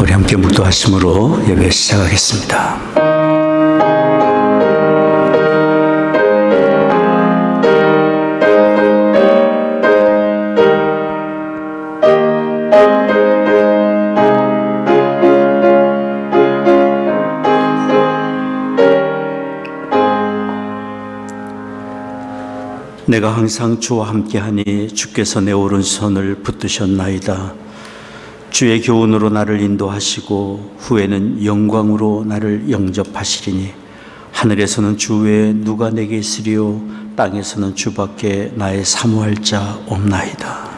우리 함께 묵도하심으로 예배 시작하겠습니다. 내가 항상 주와 함께하니 주께서 내 오른손을 붙드셨나이다. 주의 교훈으로 나를 인도하시고 후에는 영광으로 나를 영접하시리니 하늘에서는 주 외에 누가 내게 있으리요 땅에서는 주밖에 나의 사모할 자 없나이다.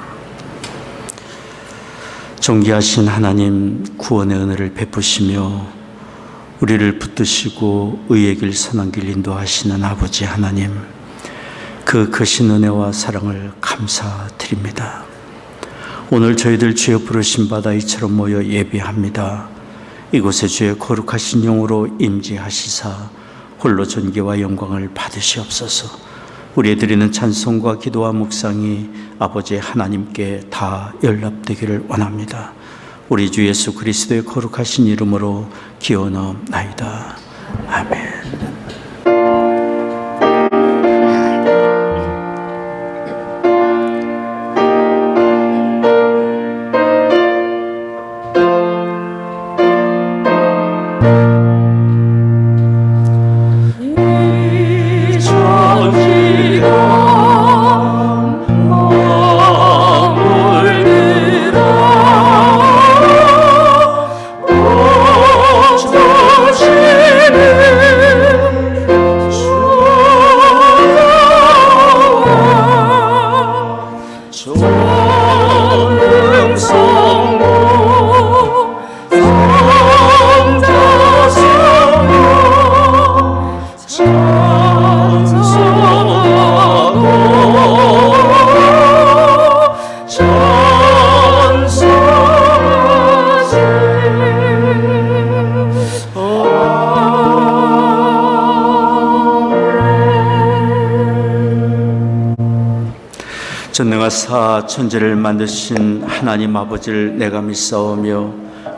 존귀하신 하나님, 구원의 은혜를 베푸시며 우리를 붙드시고 의의 길 선한 길 인도하시는 아버지 하나님, 그 크신 은혜와 사랑을 감사드립니다. 오늘 저희들 주의 부르심 받아 이처럼 모여 예배합니다. 이곳에 주의 거룩하신 영으로 임재하시사 홀로 존귀와 영광을 받으시옵소서. 우리의 드리는 찬송과 기도와 묵상이 아버지 하나님께 다 연락되기를 원합니다. 우리 주 예수 그리스도의 거룩하신 이름으로 기원하옵나이다. 아멘. 전능하사 천지를 만드신 하나님 아버지를 내가 믿사오며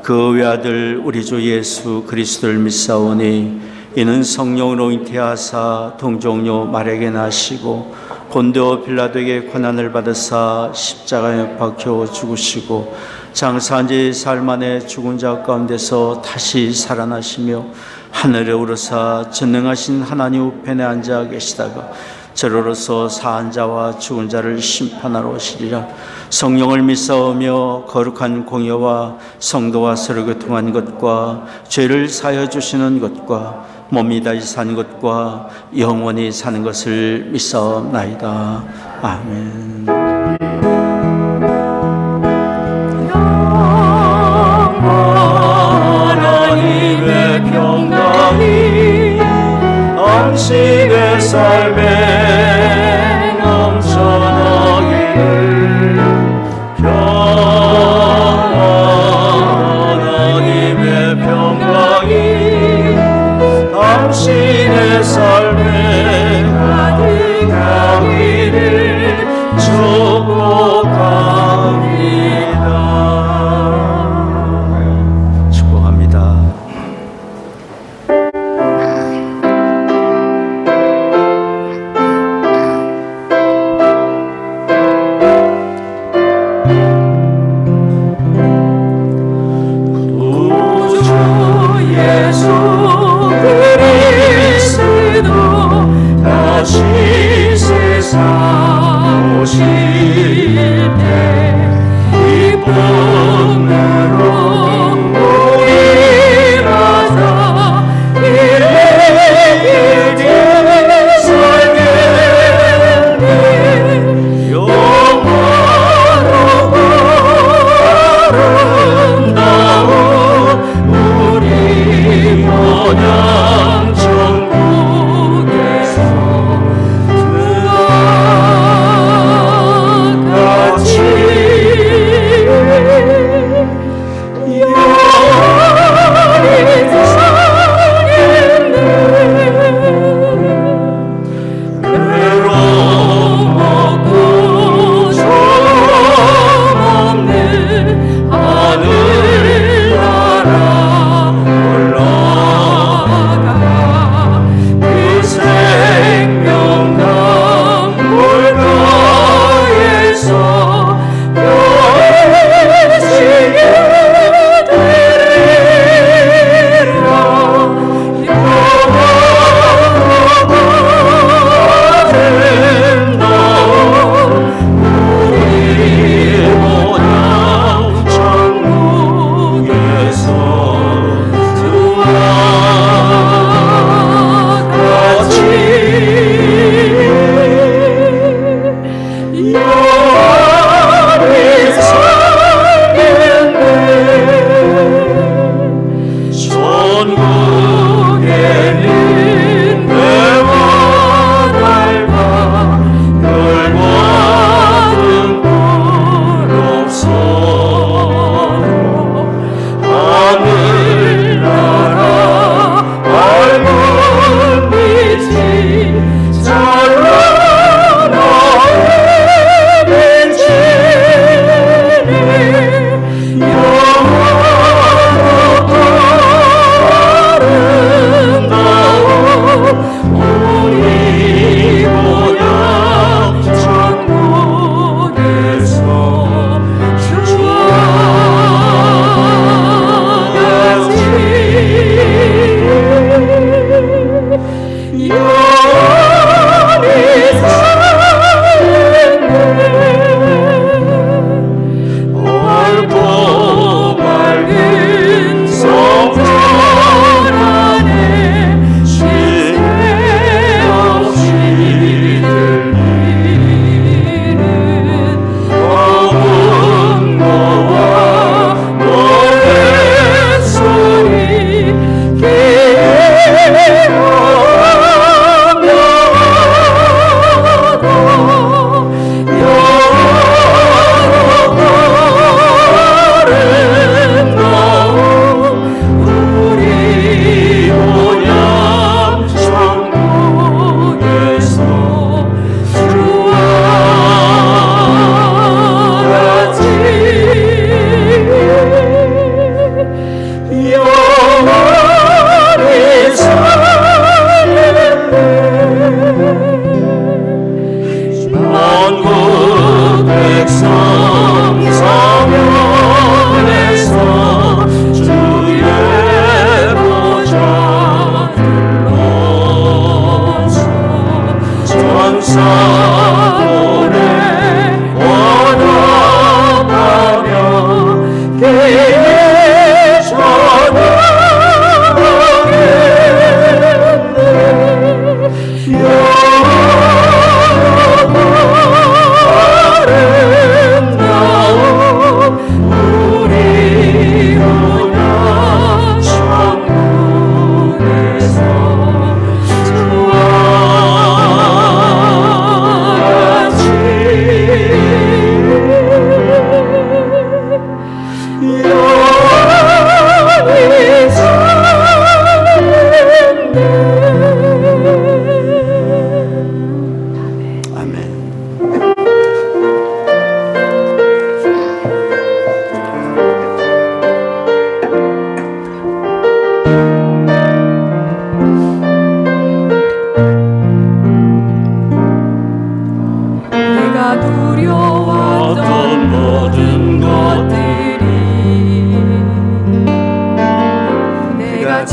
그 외아들 우리 주 예수 그리스도를 믿사오니 이는 성령으로 잉태하사 동정녀 마리아에게 나시고 본디오 빌라도에게 고난을 받으사 십자가에 박혀 죽으시고 장사한 지 사흘 만에 죽은 자 가운데서 다시 살아나시며 하늘에 오르사 전능하신 하나님 우편에 앉아 계시다가 저로서 사한 자와 죽은 자를 심판하러 오시리라. 성령을 믿사오며 거룩한 공예와 성도와 서로 교통한 것과 죄를 사하여 주시는 것과 몸이 다시 사는 것과 영원히 사는 것을 믿사옵나이다. 아멘. 하나님의 평강이 안식의 삶에 넘쳐나기를 하나님의 평강이 당신의 삶에 가득하기를 축복합니다. 축복합니다. 예수 그리스도 다시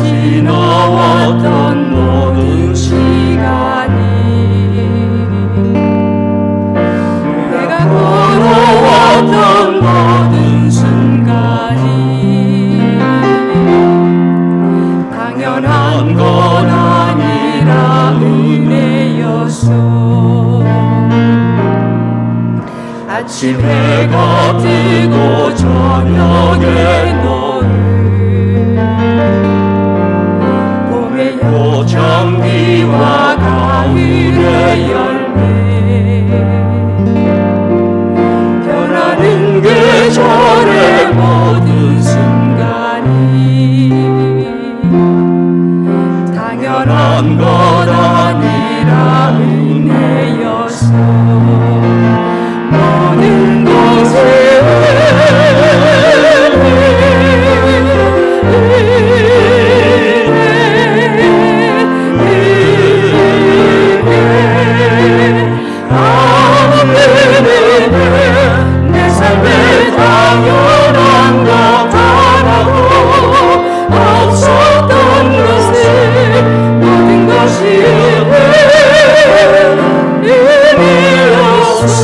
지나왔던 모든 시간이 내가 걸어왔던 모든 순간이 당연한 건 아니라 은혜였소. 아침 해가 뜨고 저녁에 노을 장미와 가을의 열매 변하는 계절의 모든 순간이 당연한 것 아니라 은혜였어. 모든 것을 내 삶에 당연한 것 하나도 없었던 것을 모든 것이 은혜였소.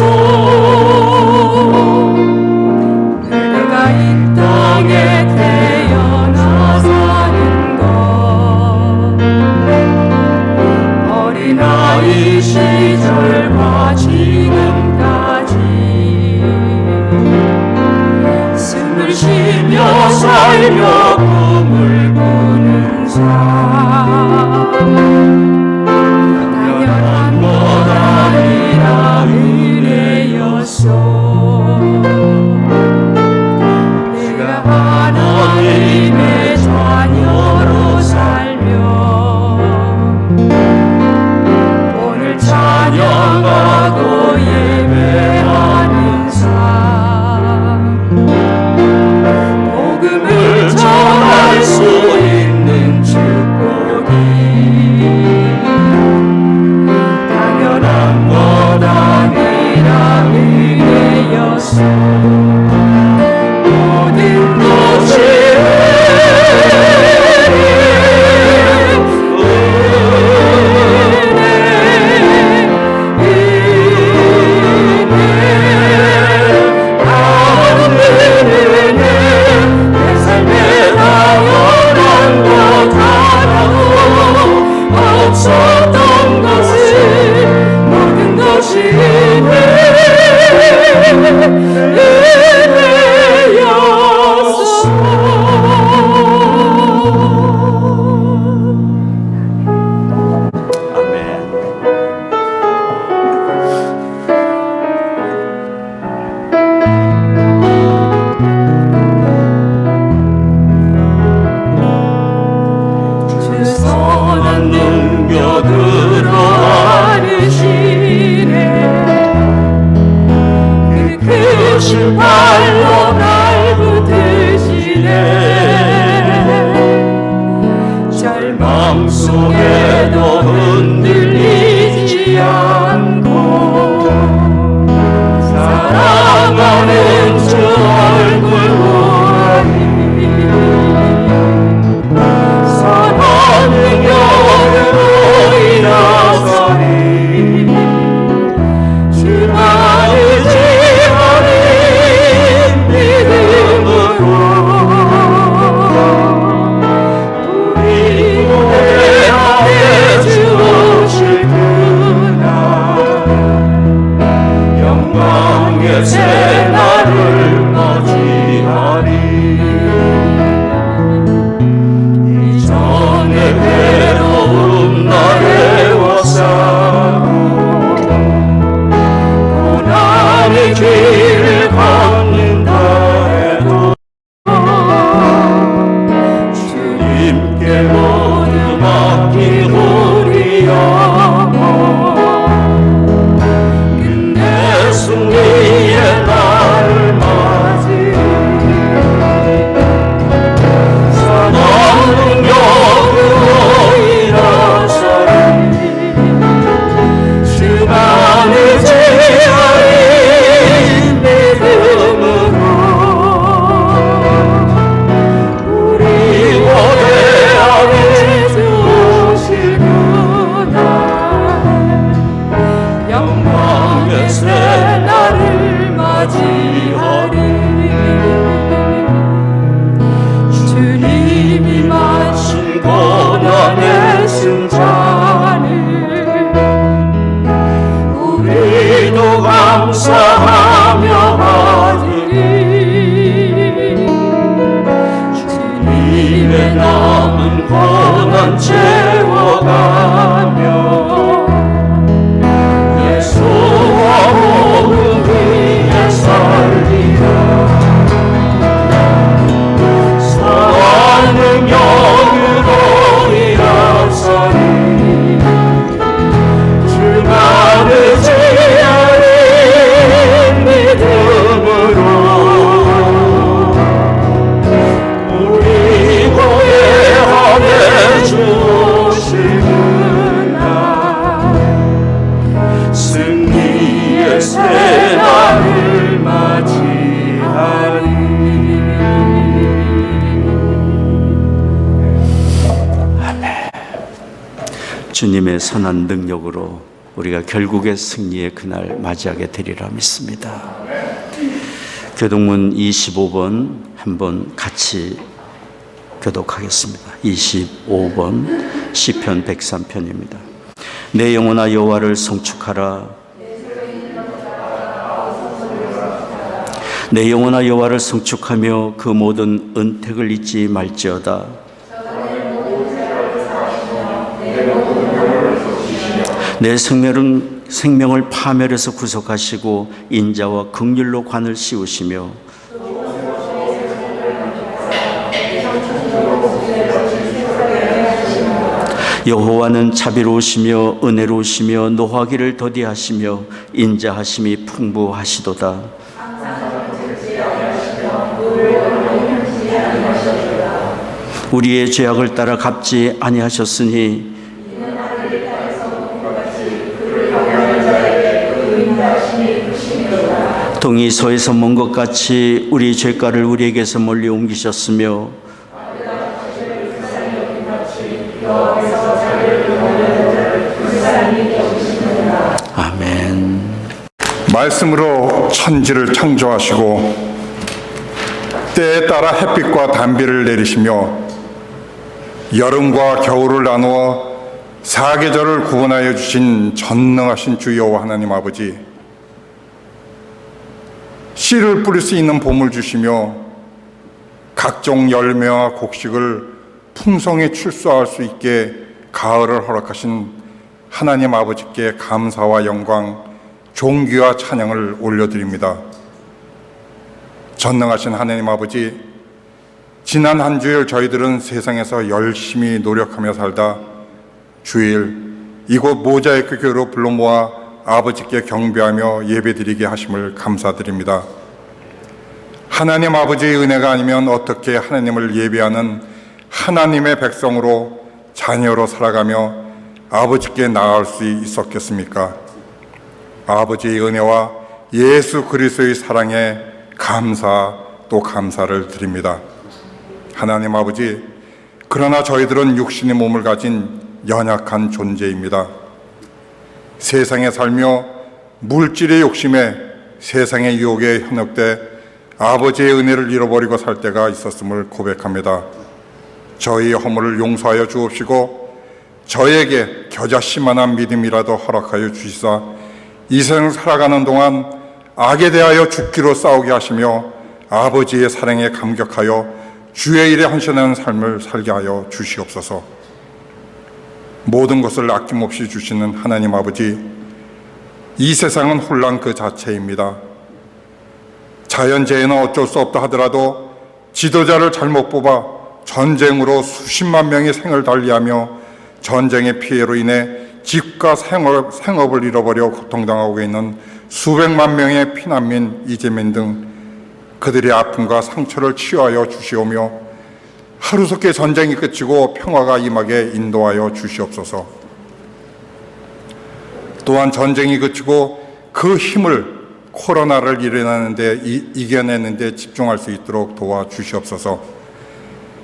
내가 이 땅에 태어나 사는 것 어린아이 시절과 지금까지 숨을 쉬며 살며 꿈을 꾸는 삶 당연한 것 아니라 은혜였소. 내가 하나님의 자녀로 살며 오늘 찬양하고 예배하는 삶 복음을 전할 수 있는 축복 고난의 승자를 우리도 감사하며 받으리. 주님의 남은 고난 채워가며 예수와 복음 위에 살리라. 사랑 능력으로 일어서리. 주가 되지 않은 믿음으로 우리 고해하네 주시는 날 승리의 새날을 맞이하리. 주님의 선한 능력으로 우리가 결국의 승리의 그날 맞이하게 되리라 믿습니다. 교독문 25번 한번 같이 교독하겠습니다. 25번 시편 103편입니다. 내 영혼아 여호와를 성축하라. 내 영혼아 여호와를 성축하며 그 모든 은택을 잊지 말지어다. 내 생명을 파멸해서 구속하시고 인자와 긍휼로 관을 씌우시며 여호와는 자비로우시며 은혜로우시며 노하기를 더디하시며 인자하심이 풍부하시도다. 우리의 죄악을 따라 갚지 아니하셨으니 동이 서에서 먼 것 같이 우리 죄가를 우리에게서 멀리 옮기셨으며 아멘. 말씀으로 천지를 창조하시고 때에 따라 햇빛과 단비를 내리시며 여름과 겨울을 나누어 사계절을 구분하여 주신 전능하신 주 여호와 하나님 아버지, 씨를 뿌릴 수 있는 봄을 주시며 각종 열매와 곡식을 풍성히 출소할 수 있게 가을을 허락하신 하나님 아버지께 감사와 영광, 존귀와 찬양을 올려드립니다. 전능하신 하나님 아버지, 지난 한 주일 저희들은 세상에서 열심히 노력하며 살다 주일 이곳 모자이크 교회로 불러 모아 아버지께 경배하며 예배드리게 하심을 감사드립니다. 하나님 아버지의 은혜가 아니면 어떻게 하나님을 예배하는 하나님의 백성으로 자녀로 살아가며 아버지께 나아갈 수 있었겠습니까? 아버지의 은혜와 예수 그리스도의 사랑에 감사 또 감사를 드립니다. 하나님 아버지, 그러나 저희들은 육신의 몸을 가진 연약한 존재입니다. 세상에 살며 물질의 욕심에 세상의 유혹에 현혹돼 아버지의 은혜를 잃어버리고 살 때가 있었음을 고백합니다. 저희의 허물을 용서하여 주옵시고 저에게 겨자씨만한 믿음이라도 허락하여 주시사 이 세상 살아가는 동안 악에 대하여 죽기로 싸우게 하시며 아버지의 사랑에 감격하여 주의 일에 헌신하는 삶을 살게 하여 주시옵소서. 모든 것을 아낌없이 주시는 하나님 아버지, 이 세상은 혼란 그 자체입니다. 자연재해는 어쩔 수 없다 하더라도 지도자를 잘못 뽑아 전쟁으로 수십만 명의 생을 달리하며 전쟁의 피해로 인해 집과 생업을 잃어버려 고통당하고 있는 수백만 명의 피난민, 이재민 등 그들의 아픔과 상처를 치유하여 주시오며 하루속히 전쟁이 그치고 평화가 임하게 인도하여 주시옵소서. 또한 전쟁이 그치고 그 힘을 코로나를 이겨내는데 집중할 수 있도록 도와주시옵소서.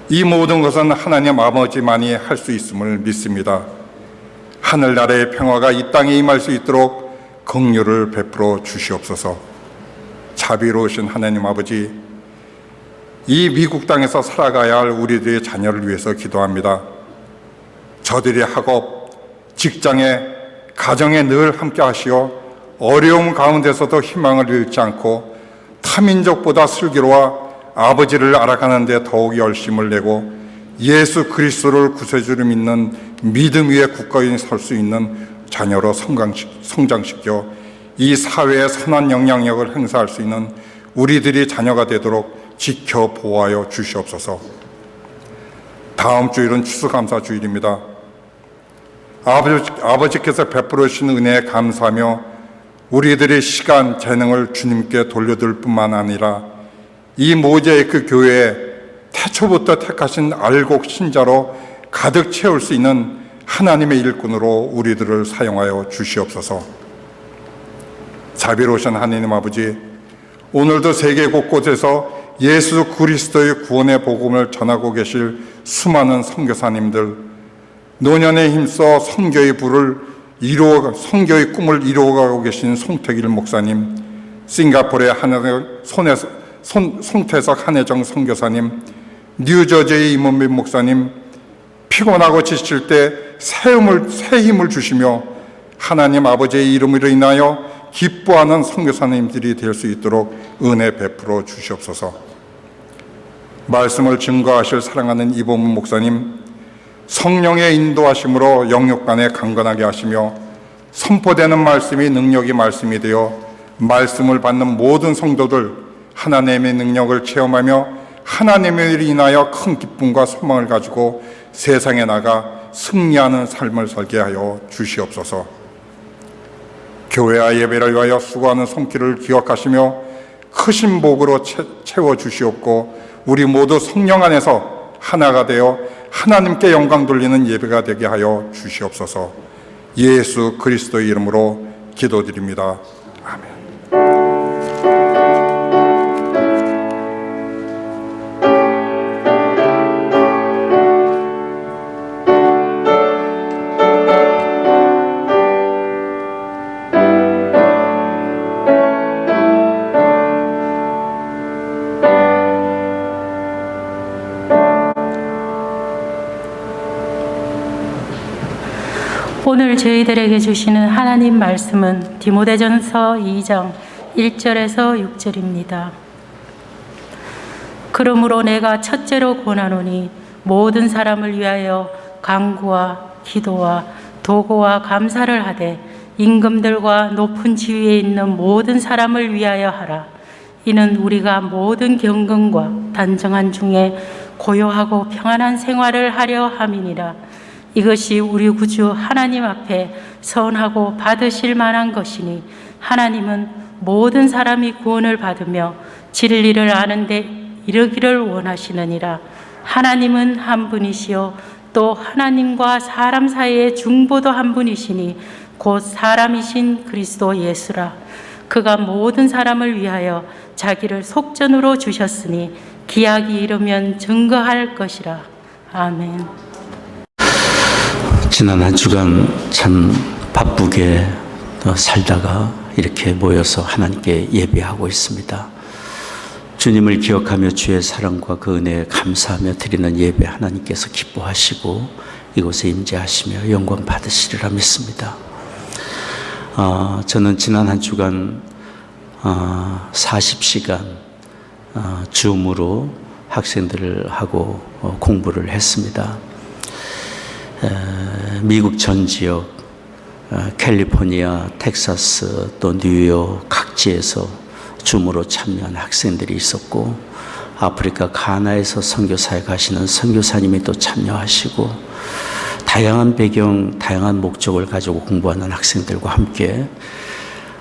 이 모든 것은 하나님 아버지만이 할 수 있음을 믿습니다. 하늘나라의 평화가 이 땅에 임할 수 있도록 긍휼을 베풀어 주시옵소서. 자비로우신 하나님 아버지, 이 미국 땅에서 살아가야 할 우리들의 자녀를 위해서 기도합니다. 저들의 학업, 직장에, 가정에 늘 함께 하시어 어려움 가운데서도 희망을 잃지 않고 타민족보다 슬기로워 아버지를 알아가는 데 더욱 열심을 내고 예수 그리스도를 구세주로 믿는 믿음 위에 굳건히 설 수 있는 자녀로 성장시켜 이 사회에 선한 영향력을 행사할 수 있는 우리들이 자녀가 되도록 지켜 보호하여 주시옵소서. 다음 주일은 추수감사주일입니다. 아버지께서 베풀어 주신 은혜에 감사하며 우리들의 시간, 재능을 주님께 돌려드릴 뿐만 아니라 이 모자이크 교회에 태초부터 택하신 알곡 신자로 가득 채울 수 있는 하나님의 일꾼으로 우리들을 사용하여 주시옵소서. 자비로우신 하나님 아버지, 오늘도 세계 곳곳에서 예수 그리스도의 구원의 복음을 전하고 계실 수많은 선교사님들, 노년에 힘써 선교의 꿈을 이루어가고 계신 송태길 목사님, 싱가포르의 송태석 한혜정 선교사님, 뉴저지의 임원빈 목사님, 피곤하고 지칠 때 새 힘을 주시며 하나님 아버지의 이름으로 인하여 기뻐하는 선교사님들이 될 수 있도록 은혜 베풀어 주시옵소서. 말씀을 증거하실 사랑하는 이범문 목사님, 성령의 인도하심으로 영육간에 강건하게 하시며 선포되는 말씀이 능력이 말씀이 되어 말씀을 받는 모든 성도들 하나님의 능력을 체험하며 하나님을 인하여 큰 기쁨과 소망을 가지고 세상에 나가 승리하는 삶을 살게 하여 주시옵소서. 교회와 예배를 위하여 수고하는 손길을 기억하시며 크신 복으로 채워주시옵고 우리 모두 성령 안에서 하나가 되어 하나님께 영광 돌리는 예배가 되게 하여 주시옵소서. 예수 그리스도의 이름으로 기도드립니다. 아멘. 오늘 저희들에게 주시는 하나님 말씀은 디모데전서 2장 1절에서 6절입니다. 그러므로 내가 첫째로 권하노니 모든 사람을 위하여 간구와 기도와 도고와 감사를 하되 임금들과 높은 지위에 있는 모든 사람을 위하여 하라. 이는 우리가 모든 경건과 단정한 중에 고요하고 평안한 생활을 하려 함이니라. 이것이 우리 구주 하나님 앞에 선하고 받으실 만한 것이니 하나님은 모든 사람이 구원을 받으며 진리를 아는 데 이르기를 원하시느니라. 하나님은 한 분이시요 또 하나님과 사람 사이의 중보도 한 분이시니 곧 사람이신 그리스도 예수라. 그가 모든 사람을 위하여 자기를 속전으로 주셨으니 기약이 이르면 증거할 것이라. 아멘. 지난 한 주간 참 바쁘게 살다가 이렇게 모여서 하나님께 예배하고 있습니다. 주님을 기억하며 주의 사랑과 그 은혜에 감사하며 드리는 예배 하나님께서 기뻐하시고 이곳에 임재하시며 영광 받으시리라 믿습니다. 저는 지난 한 주간 40시간 줌으로 학생들하고 공부를 했습니다. 미국 전 지역, 캘리포니아, 텍사스, 또 뉴욕 각지에서 줌으로 참여한 학생들이 있었고, 아프리카 가나에서 선교사에 가시는 선교사님이 또 참여하시고, 다양한 배경, 다양한 목적을 가지고 공부하는 학생들과 함께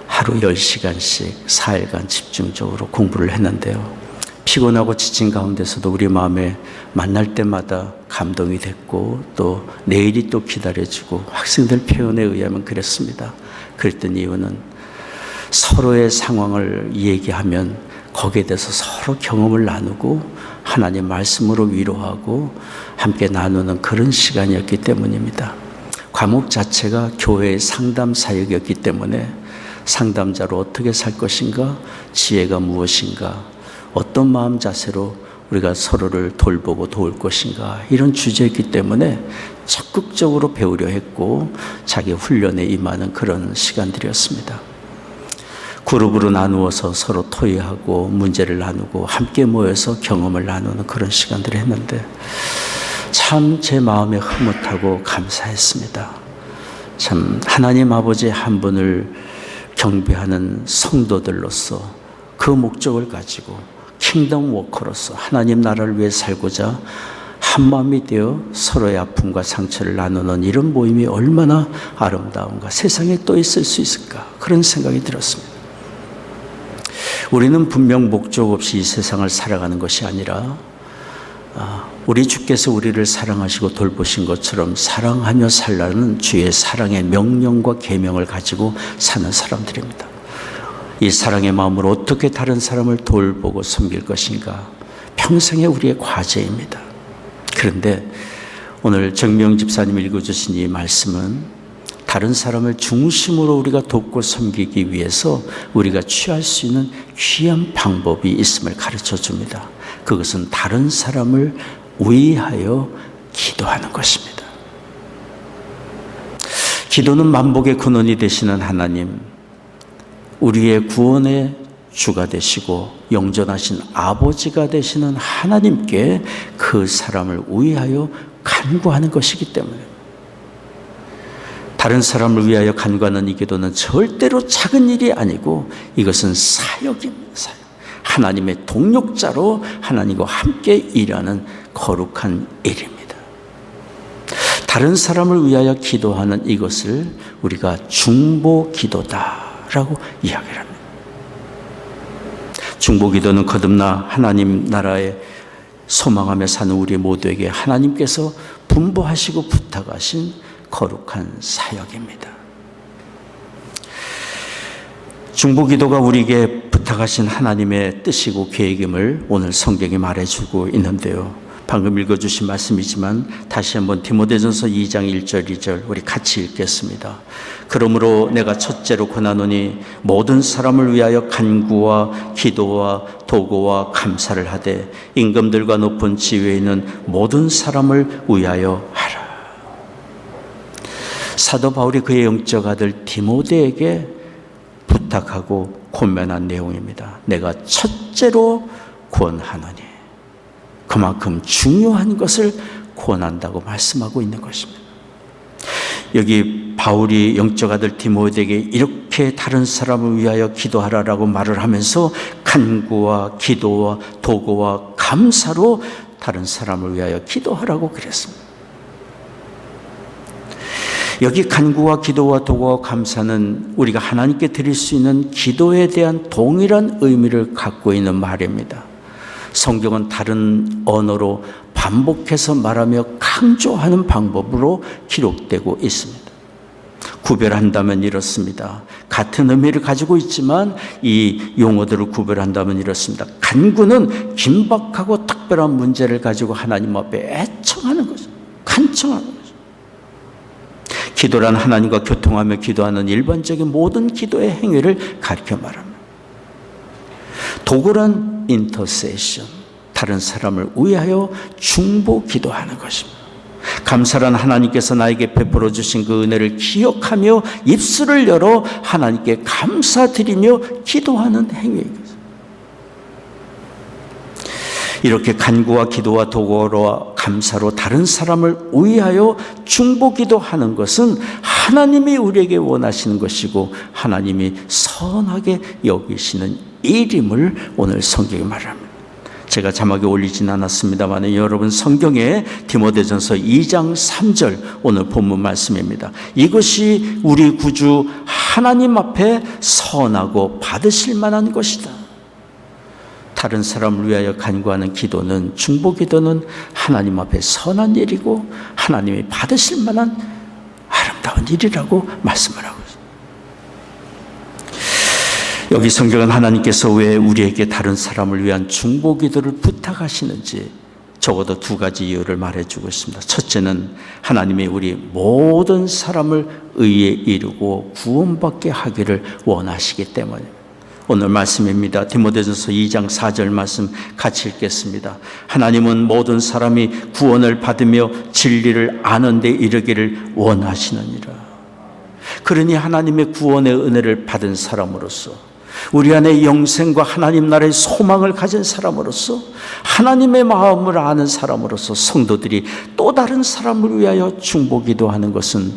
하루 10시간씩 4일간 집중적으로 공부를 했는데요. 피곤하고 지친 가운데서도 우리 마음에 만날 때마다 감동이 됐고 또 내일이 또 기다려지고 학생들 표현에 의하면 그랬습니다. 그랬던 이유는 서로의 상황을 얘기하면 거기에 대해서 서로 경험을 나누고 하나님 말씀으로 위로하고 함께 나누는 그런 시간이었기 때문입니다. 과목 자체가 교회의 상담 사역이었기 때문에 상담자로 어떻게 살 것인가, 지혜가 무엇인가, 어떤 마음 자세로 우리가 서로를 돌보고 도울 것인가, 이런 주제이기 때문에 적극적으로 배우려 했고 자기 훈련에 임하는 그런 시간들이었습니다. 그룹으로 나누어서 서로 토의하고 문제를 나누고 함께 모여서 경험을 나누는 그런 시간들을 했는데 참 제 마음에 흐뭇하고 감사했습니다. 참 하나님 아버지 한 분을 경배하는 성도들로서 그 목적을 가지고 킹덤 워커로서 하나님 나라를 위해 살고자 한마음이 되어 서로의 아픔과 상처를 나누는 이런 모임이 얼마나 아름다운가, 세상에 또 있을 수 있을까, 그런 생각이 들었습니다. 우리는 분명 목적 없이 이 세상을 살아가는 것이 아니라 우리 주께서 우리를 사랑하시고 돌보신 것처럼 사랑하며 살라는 주의 사랑의 명령과 계명을 가지고 사는 사람들입니다. 이 사랑의 마음으로 어떻게 다른 사람을 돌보고 섬길 것인가, 평생의 우리의 과제입니다. 그런데 오늘 정명 집사님 읽어주신 이 말씀은 다른 사람을 중심으로 우리가 돕고 섬기기 위해서 우리가 취할 수 있는 귀한 방법이 있음을 가르쳐 줍니다. 그것은 다른 사람을 위하여 기도하는 것입니다. 기도는 만복의 근원이 되시는 하나님, 우리의 구원의 주가 되시고 영존하신 아버지가 되시는 하나님께 그 사람을 위하여 간구하는 것이기 때문에, 다른 사람을 위하여 간구하는 이 기도는 절대로 작은 일이 아니고 이것은 사역입니다. 사역. 하나님의 동력자로 하나님과 함께 일하는 거룩한 일입니다. 다른 사람을 위하여 기도하는 이것을 우리가 중보 기도다라고 이야기를 합니다. 중보 기도는 거듭나 하나님 나라에 소망하며 사는 우리 모두에게 하나님께서 분부하시고 부탁하신 거룩한 사역입니다. 중보 기도가 우리에게 부탁하신 하나님의 뜻이고 계획임을 오늘 성경이 말해주고 있는데요. 방금 읽어주신 말씀이지만 다시 한번 디모데전서 2장 1절 2절 우리 같이 읽겠습니다. 그러므로 내가 첫째로 권하노니 모든 사람을 위하여 간구와 기도와 도구와 감사를 하되 임금들과 높은 지위에 있는 모든 사람을 위하여 하라. 사도 바울이 그의 영적 아들 디모데에게 부탁하고 권면한 내용입니다. 내가 첫째로 권하노니, 그만큼 중요한 것을 권한다고 말씀하고 있는 것입니다. 여기 바울이 영적 아들 디모데에게 이렇게 다른 사람을 위하여 기도하라라고 말을 하면서 간구와 기도와 도구와 감사로 다른 사람을 위하여 기도하라고 그랬습니다. 여기 간구와 기도와 도구와 감사는 우리가 하나님께 드릴 수 있는 기도에 대한 동일한 의미를 갖고 있는 말입니다. 성경은 다른 언어로 반복해서 말하며 강조하는 방법으로 기록되고 있습니다. 구별한다면 이렇습니다. 같은 의미를 가지고 있지만 이 용어들을 구별한다면 이렇습니다. 간구는 긴박하고 특별한 문제를 가지고 하나님 앞에 애청하는 거죠. 간청하는 거죠. 기도란 하나님과 교통하며 기도하는 일반적인 모든 기도의 행위를 가리켜 말합니다. 도구란 인터세션, 다른 사람을 위하여 중보 기도하는 것입니다. 감사란 하나님께서 나에게 베풀어 주신 그 은혜를 기억하며 입술을 열어 하나님께 감사드리며 기도하는 행위입니다. 이렇게 간구와 기도와 도구와 감사로 다른 사람을 위하여 중보 기도하는 것은 하나님이 우리에게 원하시는 것이고 하나님이 선하게 여기시는 일임을 오늘 성경이 말합니다. 제가 자막에 올리진 않았습니다만 여러분 성경에 디모데전서 2장 3절 오늘 본문 말씀입니다. 이것이 우리 구주 하나님 앞에 선하고 받으실 만한 것이다. 다른 사람을 위하여 간구하는 기도는, 중보 기도는 하나님 앞에 선한 일이고 하나님이 받으실 만한 아름다운 일이라고 말씀을 하고 있습니다. 여기 성경은 하나님께서 왜 우리에게 다른 사람을 위한 중보 기도를 부탁하시는지 적어도 두 가지 이유를 말해주고 있습니다. 첫째는 하나님이 우리 모든 사람을 의에 이르고 구원받게 하기를 원하시기 때문입니다. 오늘 말씀입니다. 디모데전서 2장 4절 말씀 같이 읽겠습니다. 하나님은 모든 사람이 구원을 받으며 진리를 아는 데 이르기를 원하시느니라. 그러니 하나님의 구원의 은혜를 받은 사람으로서, 우리 안에 영생과 하나님 나라의 소망을 가진 사람으로서, 하나님의 마음을 아는 사람으로서 성도들이 또 다른 사람을 위하여 중보기도하는 것은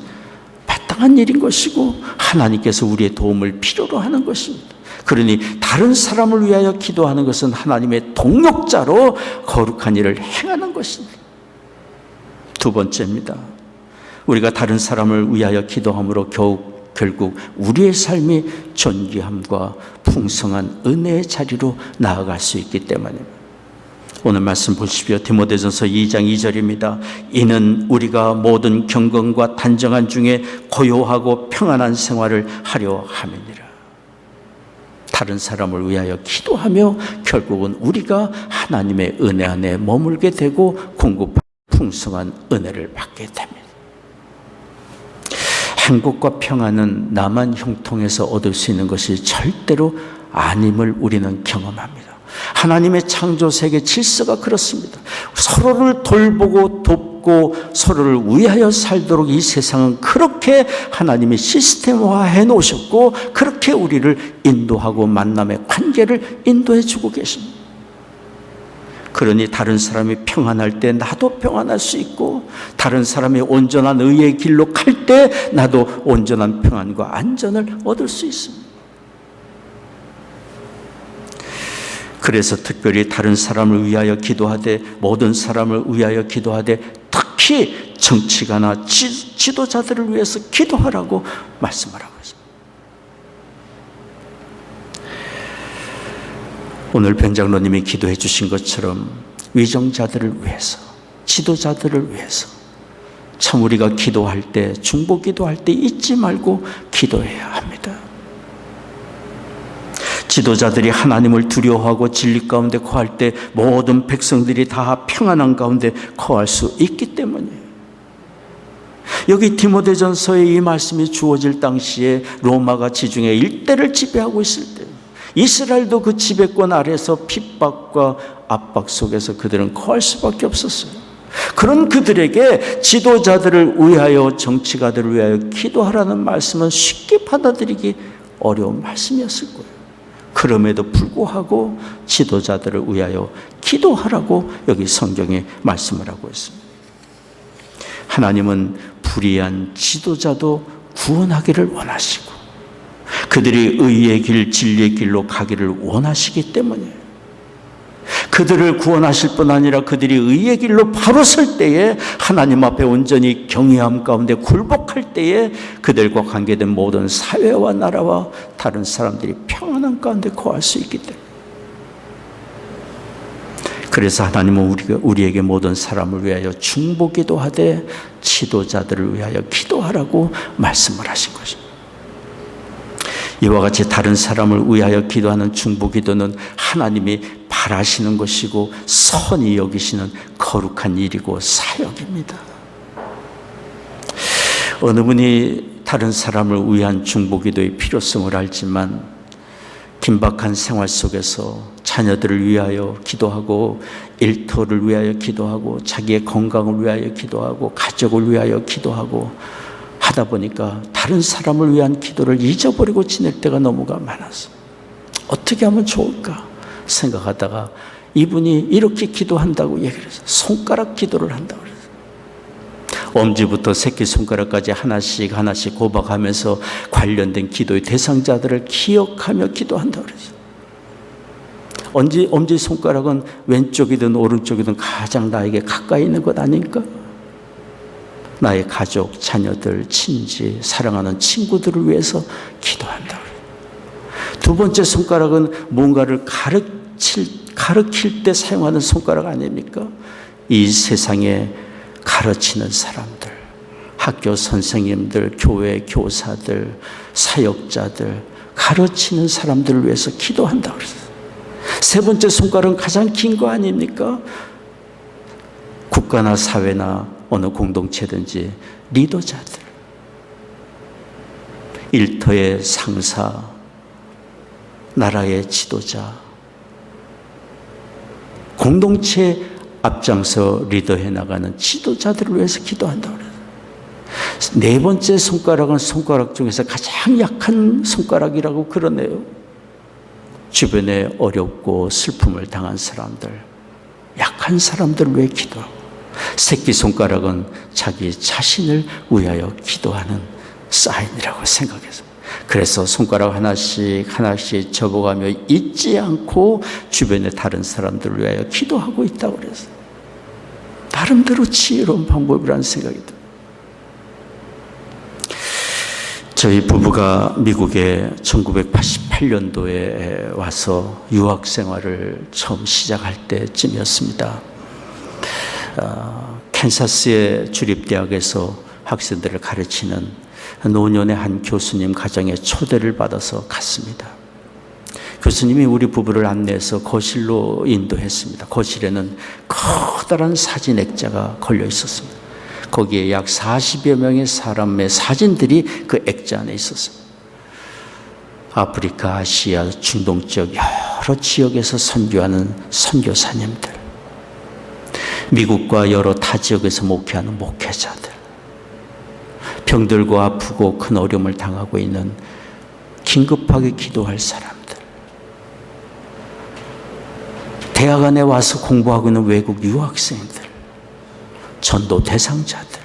마땅한 일인 것이고, 하나님께서 우리의 도움을 필요로 하는 것입니다. 그러니 다른 사람을 위하여 기도하는 것은 하나님의 동역자로 거룩한 일을 행하는 것입니다. 두 번째입니다. 우리가 다른 사람을 위하여 기도함으로 결국 우리의 삶이 존귀함과 풍성한 은혜의 자리로 나아갈 수 있기 때문입니다. 오늘 말씀 보십시오. 디모데전서 2장 2절입니다. 이는 우리가 모든 경건과 단정한 중에 고요하고 평안한 생활을 하려 함이니라. 다른 사람을 위하여 기도하며 결국은 우리가 하나님의 은혜 안에 머물게 되고 공급한 풍성한 은혜를 받게 됩니다. 행복과 평안은 나만 형통해서 얻을 수 있는 것이 절대로 아님을 우리는 경험합니다. 하나님의 창조 세계 질서가 그렇습니다. 서로를 돌보고 돕고 서로를 위하여 살도록 이 세상은 그렇게 하나님이 시스템화해 놓으셨고, 그렇게 우리를 인도하고 만남의 관계를 인도해 주고 계십니다. 그러니 다른 사람이 평안할 때 나도 평안할 수 있고, 다른 사람이 온전한 의의 길로 갈 때 나도 온전한 평안과 안전을 얻을 수 있습니다. 그래서 특별히 다른 사람을 위하여 기도하되, 모든 사람을 위하여 기도하되, 특히 정치가나 지도자들을 위해서 기도하라고 말씀을 하고 있습니다. 오늘 변장로님이 기도해 주신 것처럼 위정자들을 위해서, 지도자들을 위해서 참 우리가 기도할 때, 중보 기도할 때 잊지 말고 기도해야 합니다. 지도자들이 하나님을 두려워하고 진리 가운데 거할 때 모든 백성들이 다 평안한 가운데 거할 수 있기 때문이에요. 여기 디모데전서에 이 말씀이 주어질 당시에 로마가 지중해 일대를 지배하고 있을 때, 이스라엘도 그 지배권 아래서 핍박과 압박 속에서 그들은 거할 수밖에 없었어요. 그런 그들에게 지도자들을 위하여, 정치가들을 위하여 기도하라는 말씀은 쉽게 받아들이기 어려운 말씀이었을 거예요. 그럼에도 불구하고 지도자들을 위하여 기도하라고 여기 성경에 말씀을 하고 있습니다. 하나님은 불의한 지도자도 구원하기를 원하시고, 그들이 의의 길, 진리의 길로 가기를 원하시기 때문에, 그들을 구원하실 뿐 아니라 그들이 의의 길로 바로 설 때에, 하나님 앞에 온전히 경외함 가운데 굴복할 때에 그들과 관계된 모든 사회와 나라와 다른 사람들이 평안한 가운데 거할 수 있기 때문에, 그래서 하나님은 우리에게 모든 사람을 위하여 중보기도 하되 지도자들을 위하여 기도하라고 말씀을 하신 것입니다. 이와 같이 다른 사람을 위하여 기도하는 중보기도는 하나님이 바라시는 것이고 선히 여기시는 거룩한 일이고 사역입니다. 어느 분이 다른 사람을 위한 중보기도의 필요성을 알지만 긴박한 생활 속에서 자녀들을 위하여 기도하고, 일터를 위하여 기도하고, 자기의 건강을 위하여 기도하고, 가족을 위하여 기도하고 하다 보니까 다른 사람을 위한 기도를 잊어버리고 지낼 때가 너무가 많아서 어떻게 하면 좋을까 생각하다가 이분이 이렇게 기도한다고 얘기를 해서 손가락 기도를 한다고 그랬어요. 엄지부터 새끼손가락까지 하나씩 하나씩 고박하면서 관련된 기도의 대상자들을 기억하며 기도한다고 그랬어요. 엄지손가락은 왼쪽이든 오른쪽이든 가장 나에게 가까이 있는 것 아닙니까? 나의 가족, 자녀들, 친지, 사랑하는 친구들을 위해서 기도한다. 두 번째 손가락은 뭔가를 가르칠 때 사용하는 손가락 아닙니까? 이 세상에 가르치는 사람들, 학교 선생님들, 교회 교사들, 사역자들, 가르치는 사람들을 위해서 기도한다고 그랬어요. 세 번째 손가락은 가장 긴 거 아닙니까? 국가나 사회나 어느 공동체든지 리더자들, 일터의 상사, 나라의 지도자, 공동체 앞장서 리더해 나가는 지도자들을 위해서 기도한다고 그래요. 네 번째 손가락은 손가락 중에서 가장 약한 손가락이라고 그러네요. 주변에 어렵고 슬픔을 당한 사람들, 약한 사람들을 위해 기도하고, 새끼손가락은 자기 자신을 위하여 기도하는 사인이라고 생각해서, 그래서 손가락 하나씩 하나씩 접어가며 잊지 않고 주변의 다른 사람들을 위하여 기도하고 있다고 그래서 나름대로 지혜로운 방법이라는 생각이 듭니다. 저희 부부가 미국에 1988년도에 와서 유학 생활을 처음 시작할 때쯤이었습니다. 캔사스의 주립대학에서 학생들을 가르치는 노년의 한 교수님 가정에 초대를 받아서 갔습니다. 교수님이 우리 부부를 안내해서 거실로 인도했습니다. 거실에는 커다란 사진 액자가 걸려 있었습니다. 거기에 약 40여 명의 사람의 사진들이 그 액자 안에 있었습니다. 아프리카, 아시아, 중동 지역 여러 지역에서 선교하는 선교사님들, 미국과 여러 타 지역에서 목회하는 목회자들, 병들고 아프고 큰 어려움을 당하고 있는 긴급하게 기도할 사람들, 대학 안에 와서 공부하고 있는 외국 유학생들, 전도 대상자들,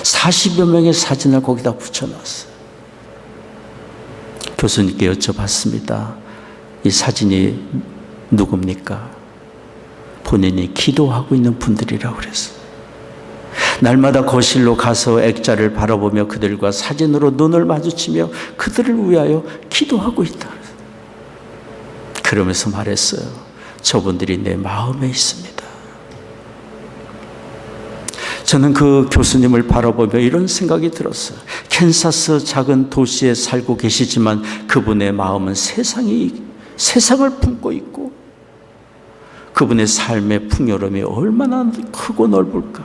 40여 명의 사진을 거기다 붙여놨어요. 교수님께 여쭤봤습니다. 이 사진이 누굽니까? 본인이 기도하고 있는 분들이라고 그랬어요. 날마다 거실로 가서 액자를 바라보며 그들과 사진으로 눈을 마주치며 그들을 위하여 기도하고 있다. 그러면서 말했어요. 저분들이 내 마음에 있습니다. 저는 그 교수님을 바라보며 이런 생각이 들었어요. 캔사스 작은 도시에 살고 계시지만 그분의 마음은 세상을 품고 있고, 그분의 삶의 풍요로움이 얼마나 크고 넓을까.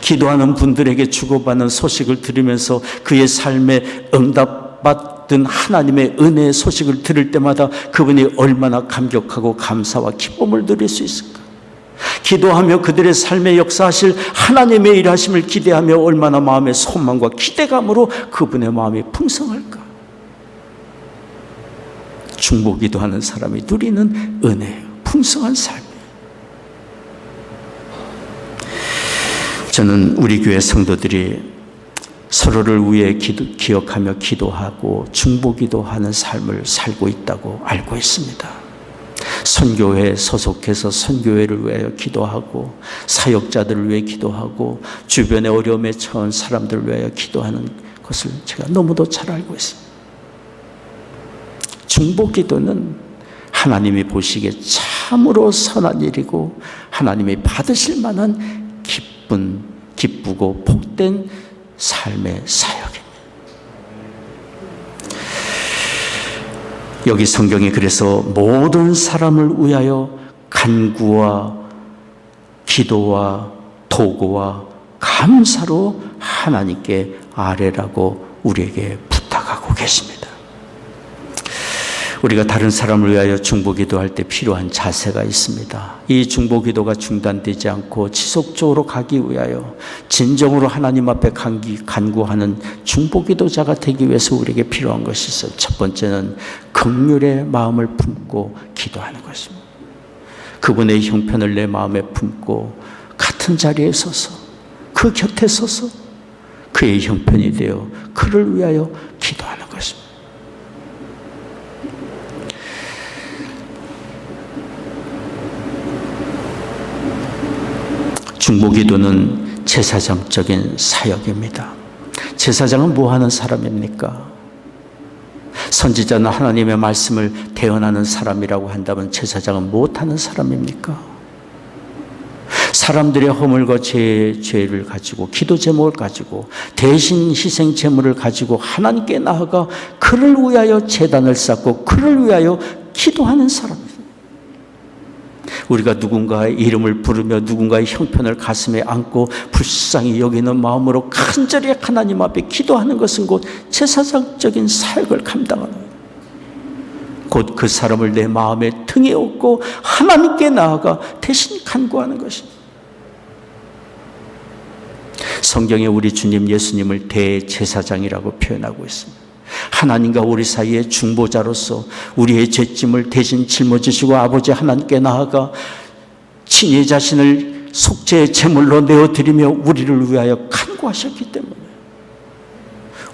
기도하는 분들에게 주고받는 소식을 들으면서 그의 삶에 응답받은 하나님의 은혜의 소식을 들을 때마다 그분이 얼마나 감격하고 감사와 기쁨을 누릴 수 있을까. 기도하며 그들의 삶에 역사하실 하나님의 일하심을 기대하며 얼마나 마음의 소망과 기대감으로 그분의 마음이 풍성할까. 중보기도하는 사람이 누리는 은혜예요. 풍성한 삶이에요. 저는 우리 교회 성도들이 서로를 위해 기억하며 기도하고 중보기도하는 삶을 살고 있다고 알고 있습니다. 선교회에 소속해서 선교회를 위하여 기도하고, 사역자들을 위해 기도하고, 주변의 어려움에 처한 사람들을 위하여 기도하는 것을 제가 너무도 잘 알고 있습니다. 중보기도는 하나님이 보시기에 참으로 선한 일이고 하나님이 받으실 만한 기쁘고 복된 삶의 사역입니다. 여기 성경이 그래서 모든 사람을 위하여 간구와 기도와 도구와 감사로 하나님께 아뢰라고 우리에게 부탁하고 계십니다. 우리가 다른 사람을 위하여 중보기도할 때 필요한 자세가 있습니다. 이 중보기도가 중단되지 않고 지속적으로 가기 위하여 진정으로 하나님 앞에 간구하는 중보기도자가 되기 위해서 우리에게 필요한 것이 있어요. 첫 번째는 긍휼의 마음을 품고 기도하는 것입니다. 그분의 형편을 내 마음에 품고 같은 자리에 서서, 그 곁에 서서 그의 형편이 되어 그를 위하여 기도하는 것입니다. 중보기도는 제사장적인 사역입니다. 제사장은 뭐 하는 사람입니까? 선지자는 하나님의 말씀을 대언하는 사람이라고 한다면 제사장은 무엇하는 사람입니까? 사람들의 허물과 죄를 가지고, 기도 제목을 가지고, 대신 희생 제물을 가지고 하나님께 나아가 그를 위하여 제단을 쌓고 그를 위하여 기도하는 사람입니다. 우리가 누군가의 이름을 부르며 누군가의 형편을 가슴에 안고 불쌍히 여기는 마음으로 간절히 하나님 앞에 기도하는 것은 곧 제사장적인 사역을 감당하는 거예요. 곧 그 사람을 내 마음에 등에 업고 하나님께 나아가 대신 간구하는 것입니다. 성경에 우리 주님 예수님을 대제사장이라고 표현하고 있습니다. 하나님과 우리 사이의 중보자로서 우리의 죄짐을 대신 짊어지시고 아버지 하나님께 나아가 친히 자신을 속죄의 제물로 내어드리며 우리를 위하여 간구하셨기 때문에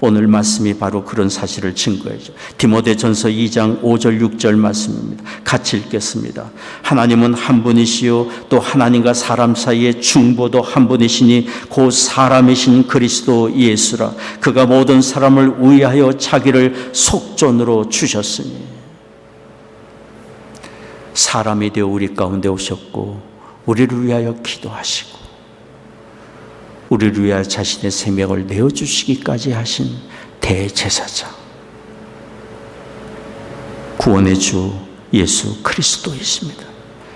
오늘 말씀이 바로 그런 사실을 증거해줘. 디모데전서 2장 5절 6절 말씀입니다. 같이 읽겠습니다. 하나님은 한 분이시요 또 하나님과 사람 사이의 중보도 한 분이시니 곧 사람이신 그리스도 예수라. 그가 모든 사람을 위하여 자기를 속전으로 주셨으니. 사람이 되어 우리 가운데 오셨고 우리를 위하여 기도하시고 우리를 위하여 자신의 생명을 내어주시기까지 하신 대제사장, 구원의 주 예수 그리스도이십니다.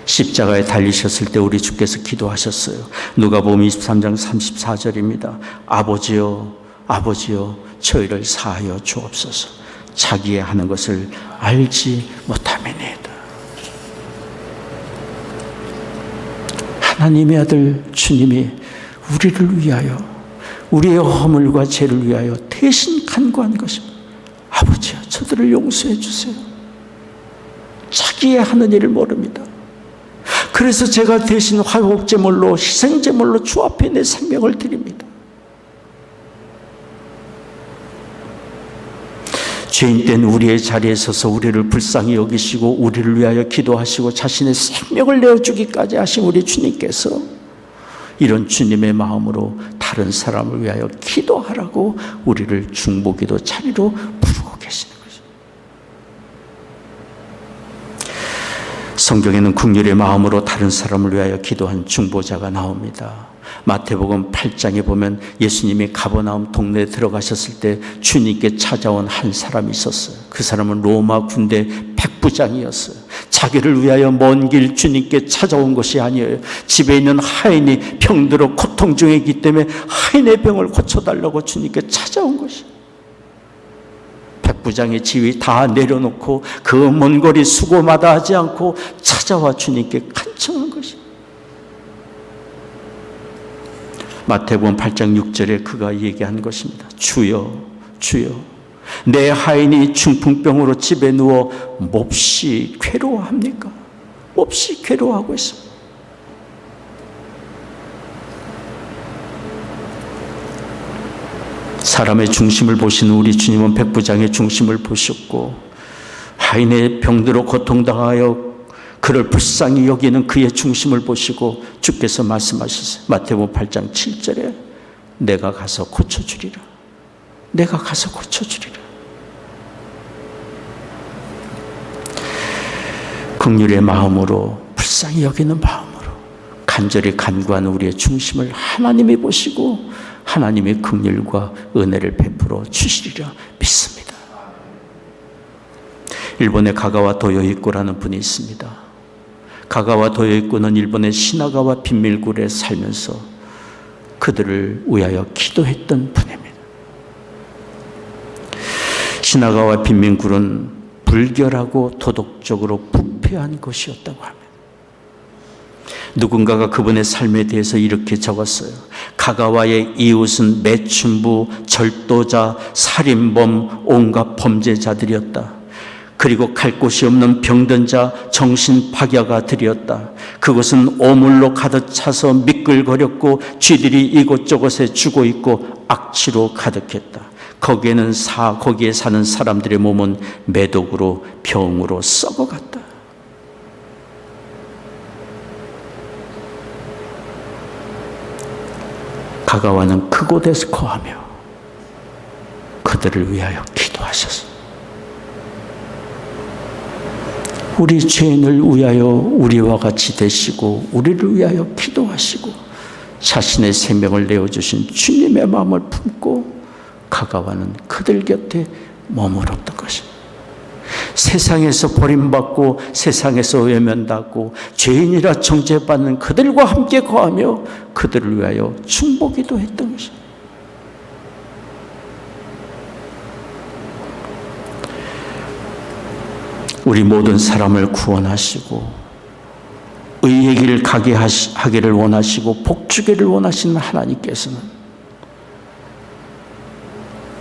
십자가에 달리셨을 때 우리 주께서 기도하셨어요. 누가복음 23장 34절입니다. 아버지여 아버지여 저희를 사하여 주옵소서. 자기의 하는 것을 알지 못함이니이다. 하나님의 아들 주님이 우리를 위하여 우리의 허물과 죄를 위하여 대신 간구한 것입니다. 아버지여 저들을 용서해 주세요. 자기의 하는 일을 모릅니다. 그래서 제가 대신 화목제물로 희생제물로 주 앞에 내 생명을 드립니다. 죄인된 우리의 자리에 서서 우리를 불쌍히 여기시고 우리를 위하여 기도하시고 자신의 생명을 내어주기까지 하신 우리 주님께서 이런 주님의 마음으로 다른 사람을 위하여 기도하라고 우리를 중보기도 자리로 부르고 계시는 거죠. 성경에는 긍휼의 마음으로 다른 사람을 위하여 기도한 중보자가 나옵니다. 마태복음 8장에 보면 예수님이 가버나움 동네에 들어가셨을 때 주님께 찾아온 한 사람이 있었어요. 그 사람은 로마 군대 백부장이었어요. 자기를 위하여 먼 길 주님께 찾아온 것이 아니에요. 집에 있는 하인이 병들어 고통 중에 있기 때문에 하인의 병을 고쳐달라고 주님께 찾아온 것이에요. 백부장의 지위 다 내려놓고 그 먼 거리 수고마다 하지 않고 찾아와 주님께 간청한 것이에요. 마태복음 8장 6절에 그가 얘기한 것입니다. 주여 주여 내 하인이 중풍병으로 집에 누워 몹시 괴로워합니까? 몹시 괴로워하고 있습니다. 사람의 중심을 보시는 우리 주님은 백부장의 중심을 보셨고 하인의 병들어 고통당하여 그를 불쌍히 여기는 그의 중심을 보시고 주께서 말씀하셨어요. 마태복음 8장 7절에 내가 가서 고쳐주리라. 내가 가서 고쳐주리라. 긍휼의 마음으로 불쌍히 여기는 마음으로 간절히 간구하는 우리의 중심을 하나님이 보시고 하나님의 긍휼과 은혜를 베풀어 주시리라 믿습니다. 일본의 가가와 도요이코라는 분이 있습니다. 가가와 도요이코는 일본의 시나가와 빈밀굴에 살면서 그들을 위하여 기도했던 분입니다. 시나가와 빈민굴은 불결하고 도덕적으로 부패한 것이었다고 합니다. 누군가가 그분의 삶에 대해서 이렇게 적었어요. 가가와의 이웃은 매춘부, 절도자, 살인범, 온갖 범죄자들이었다. 그리고 갈 곳이 없는 병든 자, 정신박야가들이었다. 그곳은 오물로 가득 차서 미끌거렸고 쥐들이 이곳저곳에 죽어 있고 악취로 가득했다. 거기에 사는 사람들의 몸은 매독으로 병으로 썩어갔다. 가가와는 그곳에서 거하며 그들을 위하여 기도하셨습니다. 우리 죄인을 위하여 우리와 같이 되시고 우리를 위하여 기도하시고 자신의 생명을 내어주신 주님의 마음을 품고 가가와는 그들 곁에 머물었던 것입니다. 세상에서 버림받고 세상에서 외면받고 죄인이라 정죄받는 그들과 함께 거하며 그들을 위하여 중보기도 했던 것입니다. 우리 모든 사람을 구원하시고 의의 길을 가게 하기를 원하시고 복주기를 원하시는 하나님께서는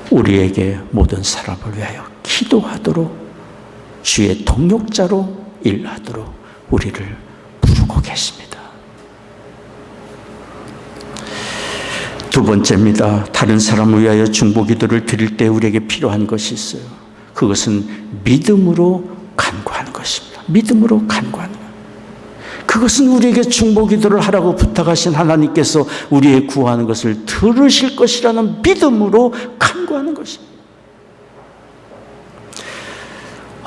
우리에게 모든 사람을 위하여 기도하도록 주의 동역자로 일하도록 우리를 부르고 계십니다. 두 번째입니다. 다른 사람을 위하여 중보기도를 드릴 때 우리에게 필요한 것이 있어요. 그것은 믿음으로 간구하는 것입니다. 믿음으로 간구하는 것. 그것은 우리에게 중보기도를 하라고 부탁하신 하나님께서 우리의 구하는 것을 들으실 것이라는 믿음으로 간구하는 것입니다.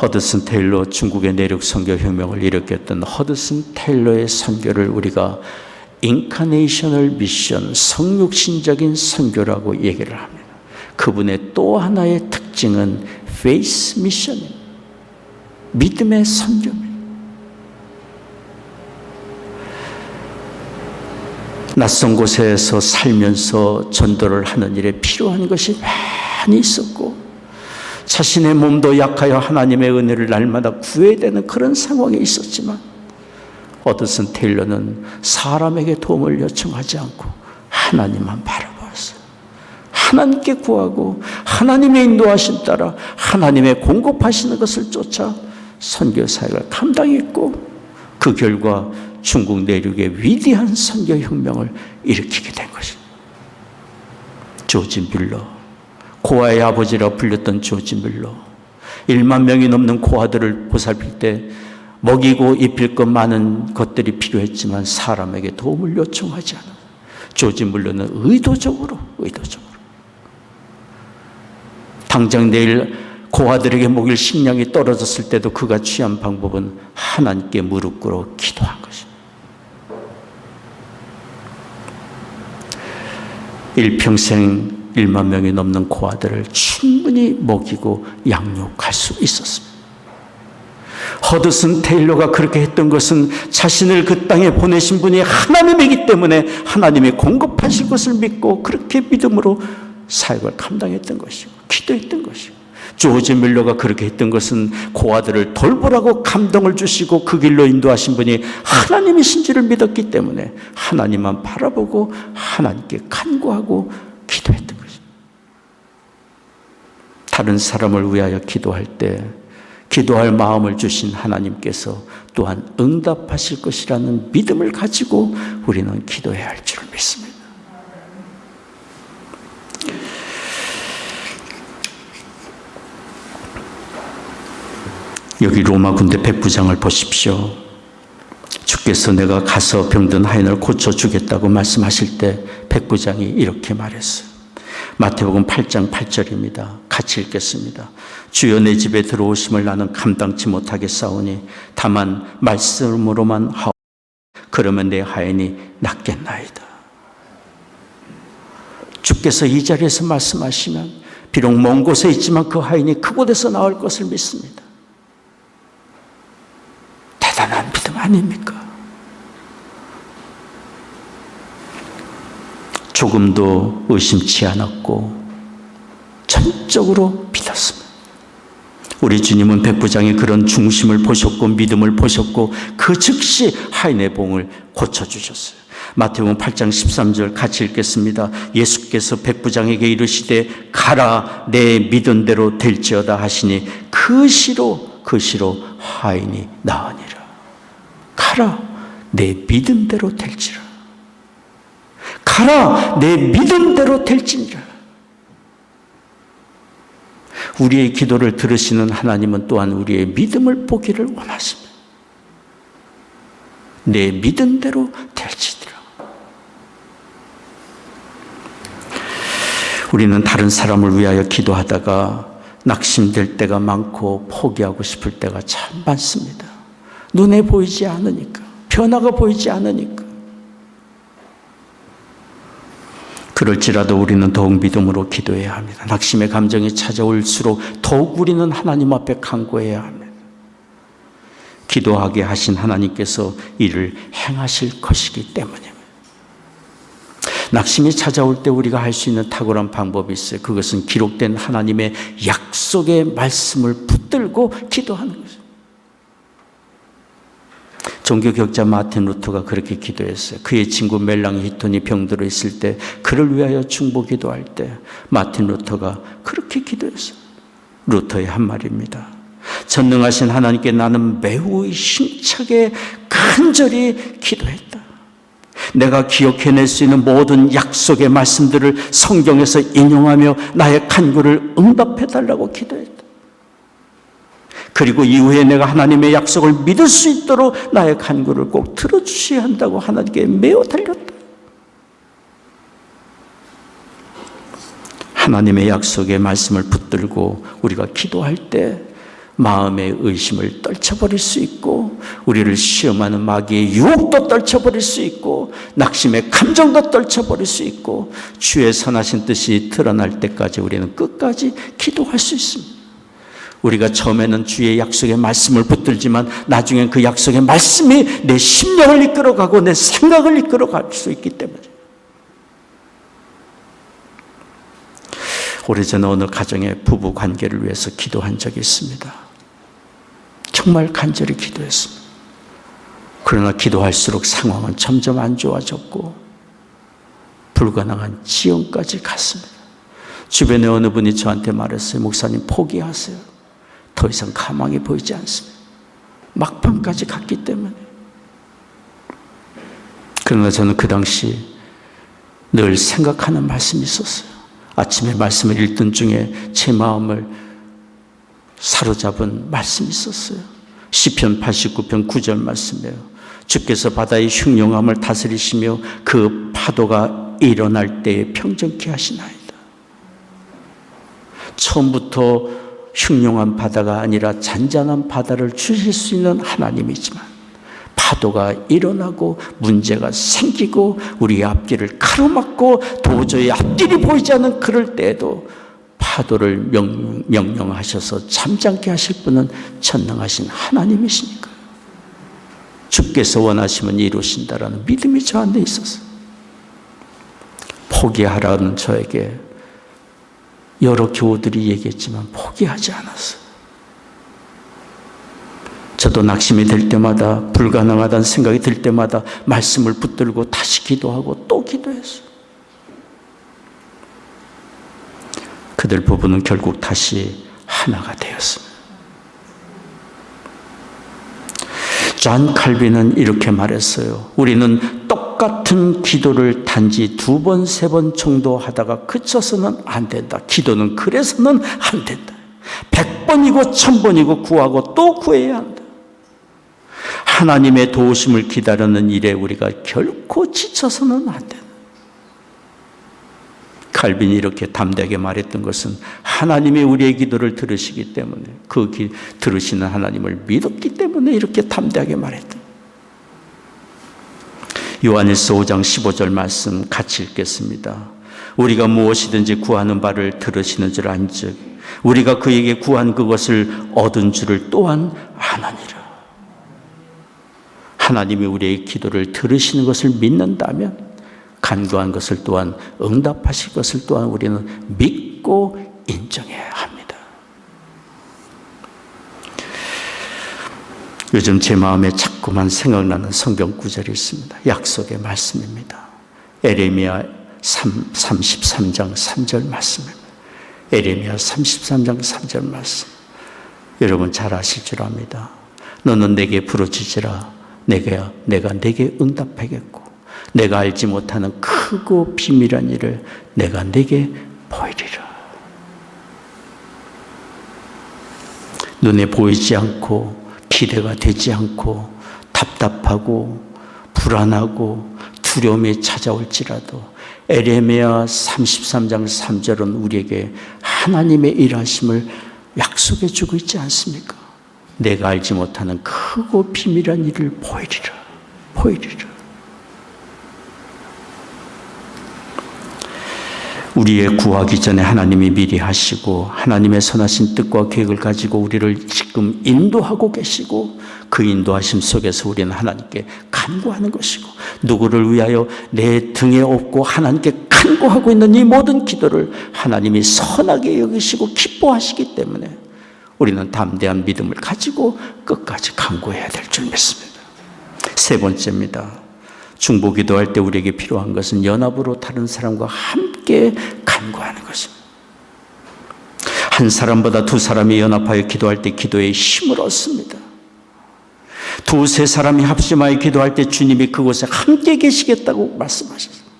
허드슨 테일러, 중국의 내륙 선교 혁명을 일으켰던 허드슨 테일러의 선교를 우리가 인카네이셔널 미션, 성육신적인 선교라고 얘기를 합니다. 그분의 또 하나의 특징은 페이스 미션입니다. 믿음의 선교입니다. 낯선 곳에서 살면서 전도를 하는 일에 필요한 것이 많이 있었고 자신의 몸도 약하여 하나님의 은혜를 날마다 구해야 되는 그런 상황에 있었지만 허드슨 테일러는 사람에게 도움을 요청하지 않고 하나님만 바라보았어요. 하나님께 구하고 하나님의 인도하심 따라 하나님의 공급하시는 것을 쫓아 선교 사역을 감당했고 그 결과 중국 내륙의 위대한 선교 혁명을 일으키게 된 것입니다. 조지 밀러, 고아의 아버지라 불렸던 조지 밀러, 1만 명이 넘는 고아들을 보살필 때 먹이고 입힐 것 많은 것들이 필요했지만 사람에게 도움을 요청하지 않아. 조지 밀러는 의도적으로 당장 내일 고아들에게 먹일 식량이 떨어졌을 때도 그가 취한 방법은 하나님께 무릎 꿇어 기도한 것입니다. 일평생 1만 명이 넘는 고아들을 충분히 먹이고 양육할 수 있었습니다. 허드슨 테일러가 그렇게 했던 것은 자신을 그 땅에 보내신 분이 하나님이기 때문에 하나님이 공급하실 것을 믿고 그렇게 믿음으로 사역을 감당했던 것이고 기도했던 것이고, 조지 밀러가 그렇게 했던 것은 고아들을 돌보라고 감동을 주시고 그 길로 인도하신 분이 하나님이신 줄을 믿었기 때문에 하나님만 바라보고 하나님께 간구하고 기도했던 것입니다. 다른 사람을 위하여 기도할 때 기도할 마음을 주신 하나님께서 또한 응답하실 것이라는 믿음을 가지고 우리는 기도해야 할 줄을 믿습니다. 여기 로마 군대 백부장을 보십시오. 주께서 내가 가서 병든 하인을 고쳐주겠다고 말씀하실 때 백부장이 이렇게 말했어요. 마태복음 8장 8절입니다. 같이 읽겠습니다. 주여 내 집에 들어오심을 나는 감당치 못하겠사오니 다만 말씀으로만 하오. 그러면 내 하인이 낫겠나이다. 주께서 이 자리에서 말씀하시면 비록 먼 곳에 있지만 그 하인이 그곳에서 나올 것을 믿습니다. 대단한 믿음 아닙니까? 조금도 의심치 않았고 전적으로 믿었습니다. 우리 주님은 백부장의 그런 중심을 보셨고 믿음을 보셨고 그 즉시 하인의 봉을 고쳐주셨어요. 마태복음 8장 13절 같이 읽겠습니다. 예수께서 백부장에게 이르시되 가라 내 믿은 대로 될지어다 하시니 그 시로 하인이 나으니라. 가라 내 믿음대로 될지라. 가라 내 믿음대로 될지니라. 우리의 기도를 들으시는 하나님은 또한 우리의 믿음을 보기를 원하십니다. 내 믿음대로 될지니라. 우리는 다른 사람을 위하여 기도하다가 낙심될 때가 많고 포기하고 싶을 때가 참 많습니다. 눈에 보이지 않으니까, 변화가 보이지 않으니까. 그럴지라도 우리는 더욱 믿음으로 기도해야 합니다. 낙심의 감정이 찾아올수록 더욱 우리는 하나님 앞에 간구해야 합니다. 기도하게 하신 하나님께서 이를 행하실 것이기 때문입니다. 낙심이 찾아올 때 우리가 할 수 있는 탁월한 방법이 있어요. 그것은 기록된 하나님의 약속의 말씀을 붙들고 기도하는 거죠. 종교격자 마틴 루터가 그렇게 기도했어요. 그의 친구 멜랑 히톤이 병들어 있을 때 그를 위하여 중보 기도할 때 마틴 루터가 그렇게 기도했어요. 루터의 한 말입니다. 전능하신 하나님께 나는 매우 힘차게 간절히 기도했다. 내가 기억해낼 수 있는 모든 약속의 말씀들을 성경에서 인용하며 나의 간구를 응답해달라고 기도했다. 그리고 이후에 내가 하나님의 약속을 믿을 수 있도록 나의 간구를 꼭 들어주셔야 한다고 하나님께 매우 달렸다. 하나님의 약속의 말씀을 붙들고 우리가 기도할 때 마음의 의심을 떨쳐버릴 수 있고, 우리를 시험하는 마귀의 유혹도 떨쳐버릴 수 있고, 낙심의 감정도 떨쳐버릴 수 있고, 주의 선하신 뜻이 드러날 때까지 우리는 끝까지 기도할 수 있습니다. 우리가 처음에는 주의 약속의 말씀을 붙들지만 나중엔 그 약속의 말씀이 내 심령을 이끌어가고 내 생각을 이끌어갈 수 있기 때문에. 오래전에 어느 가정의 부부 관계를 위해서 기도한 적이 있습니다. 정말 간절히 기도했습니다. 그러나 기도할수록 상황은 점점 안 좋아졌고 불가능한 지경까지 갔습니다. 주변에 어느 분이 저한테 말했어요. 목사님, 포기하세요. 더 이상 가망이 보이지 않습니다. 막판까지 갔기 때문에. 그러나 저는 그 당시 늘 생각하는 말씀이 있었어요. 아침에 말씀을 읽던 중에 제 마음을 사로잡은 말씀이 있었어요. 시편 89편 9절 말씀이에요. 주께서 바다의 흉용함을 다스리시며 그 파도가 일어날 때에 평정케 하시나이다. 처음부터 흉용한 바다가 아니라 잔잔한 바다를 주실 수 있는 하나님이지만 파도가 일어나고 문제가 생기고 우리의 앞길을 가로막고 도저히 앞길이 보이지 않는 그럴 때에도 파도를 명령하셔서 잠잠케 하실 분은 전능하신 하나님이시니까 주께서 원하시면 이루신다라는 믿음이 저한테 있었어요. 포기하라는 저에게 여러 교우들이 얘기했지만 포기하지 않았어요. 저도 낙심이 될 때마다, 불가능하다는 생각이 들 때마다 말씀을 붙들고 다시 기도하고 또 기도했어요. 그들 부부는 결국 다시 하나가 되었습니다. 존 칼빈은 이렇게 말했어요. 우리는 똑같은 기도를 단지 2번, 3번 정도 하다가 그쳐서는 안 된다. 기도는 그래서는 안 된다. 100번이고 1000번이고 구하고 또 구해야 한다. 하나님의 도우심을 기다리는 일에 우리가 결코 지쳐서는 안 된다. 칼빈이 이렇게 담대하게 말했던 것은 하나님이 우리의 기도를 들으시기 때문에, 들으시는 하나님을 믿었기 때문에 이렇게 담대하게 말했다. 요한일서 5장 15절 말씀 같이 읽겠습니다. 우리가 무엇이든지 구하는 바를 들으시는 줄 안즉 우리가 그에게 구한 그것을 얻은 줄을 또한 아나니라. 하나님이 우리의 기도를 들으시는 것을 믿는다면 간구한 것을 또한 응답하실 것을 또한 우리는 믿고 인정해야 합니다. 요즘 제 마음에 자꾸만 생각나는 성경 구절이 있습니다. 약속의 말씀입니다. 에레미야 33장 3절 말씀입니다. 에레미야 33장 3절 말씀. 여러분 잘 아실 줄 압니다. 너는 내게 부르짖으라. 내가 내게 응답하겠고 내가 알지 못하는 크고 비밀한 일을 내가 내게 보이리라. 눈에 보이지 않고 기대가 되지 않고 답답하고 불안하고 두려움이 찾아올지라도 에레미야 33장 3절은 우리에게 하나님의 일하심을 약속해 주고 있지 않습니까? 내가 알지 못하는 크고 비밀한 일을 보이리라. 우리의 구하기 전에 하나님이 미리 하시고 하나님의 선하신 뜻과 계획을 가지고 우리를 지금 인도하고 계시고 그 인도하심 속에서 우리는 하나님께 간구하는 것이고 누구를 위하여 내 등에 업고 하나님께 간구하고 있는 이 모든 기도를 하나님이 선하게 여기시고 기뻐하시기 때문에 우리는 담대한 믿음을 가지고 끝까지 간구해야 될 줄 믿습니다. 세 번째입니다. 중보 기도할 때 우리에게 필요한 것은 연합으로 다른 사람과 함께 간구하는 것입니다. 한 사람보다 두 사람이 연합하여 기도할 때 기도에 힘을 얻습니다. 두세 사람이 합심하여 기도할 때 주님이 그곳에 함께 계시겠다고 말씀하셨습니다.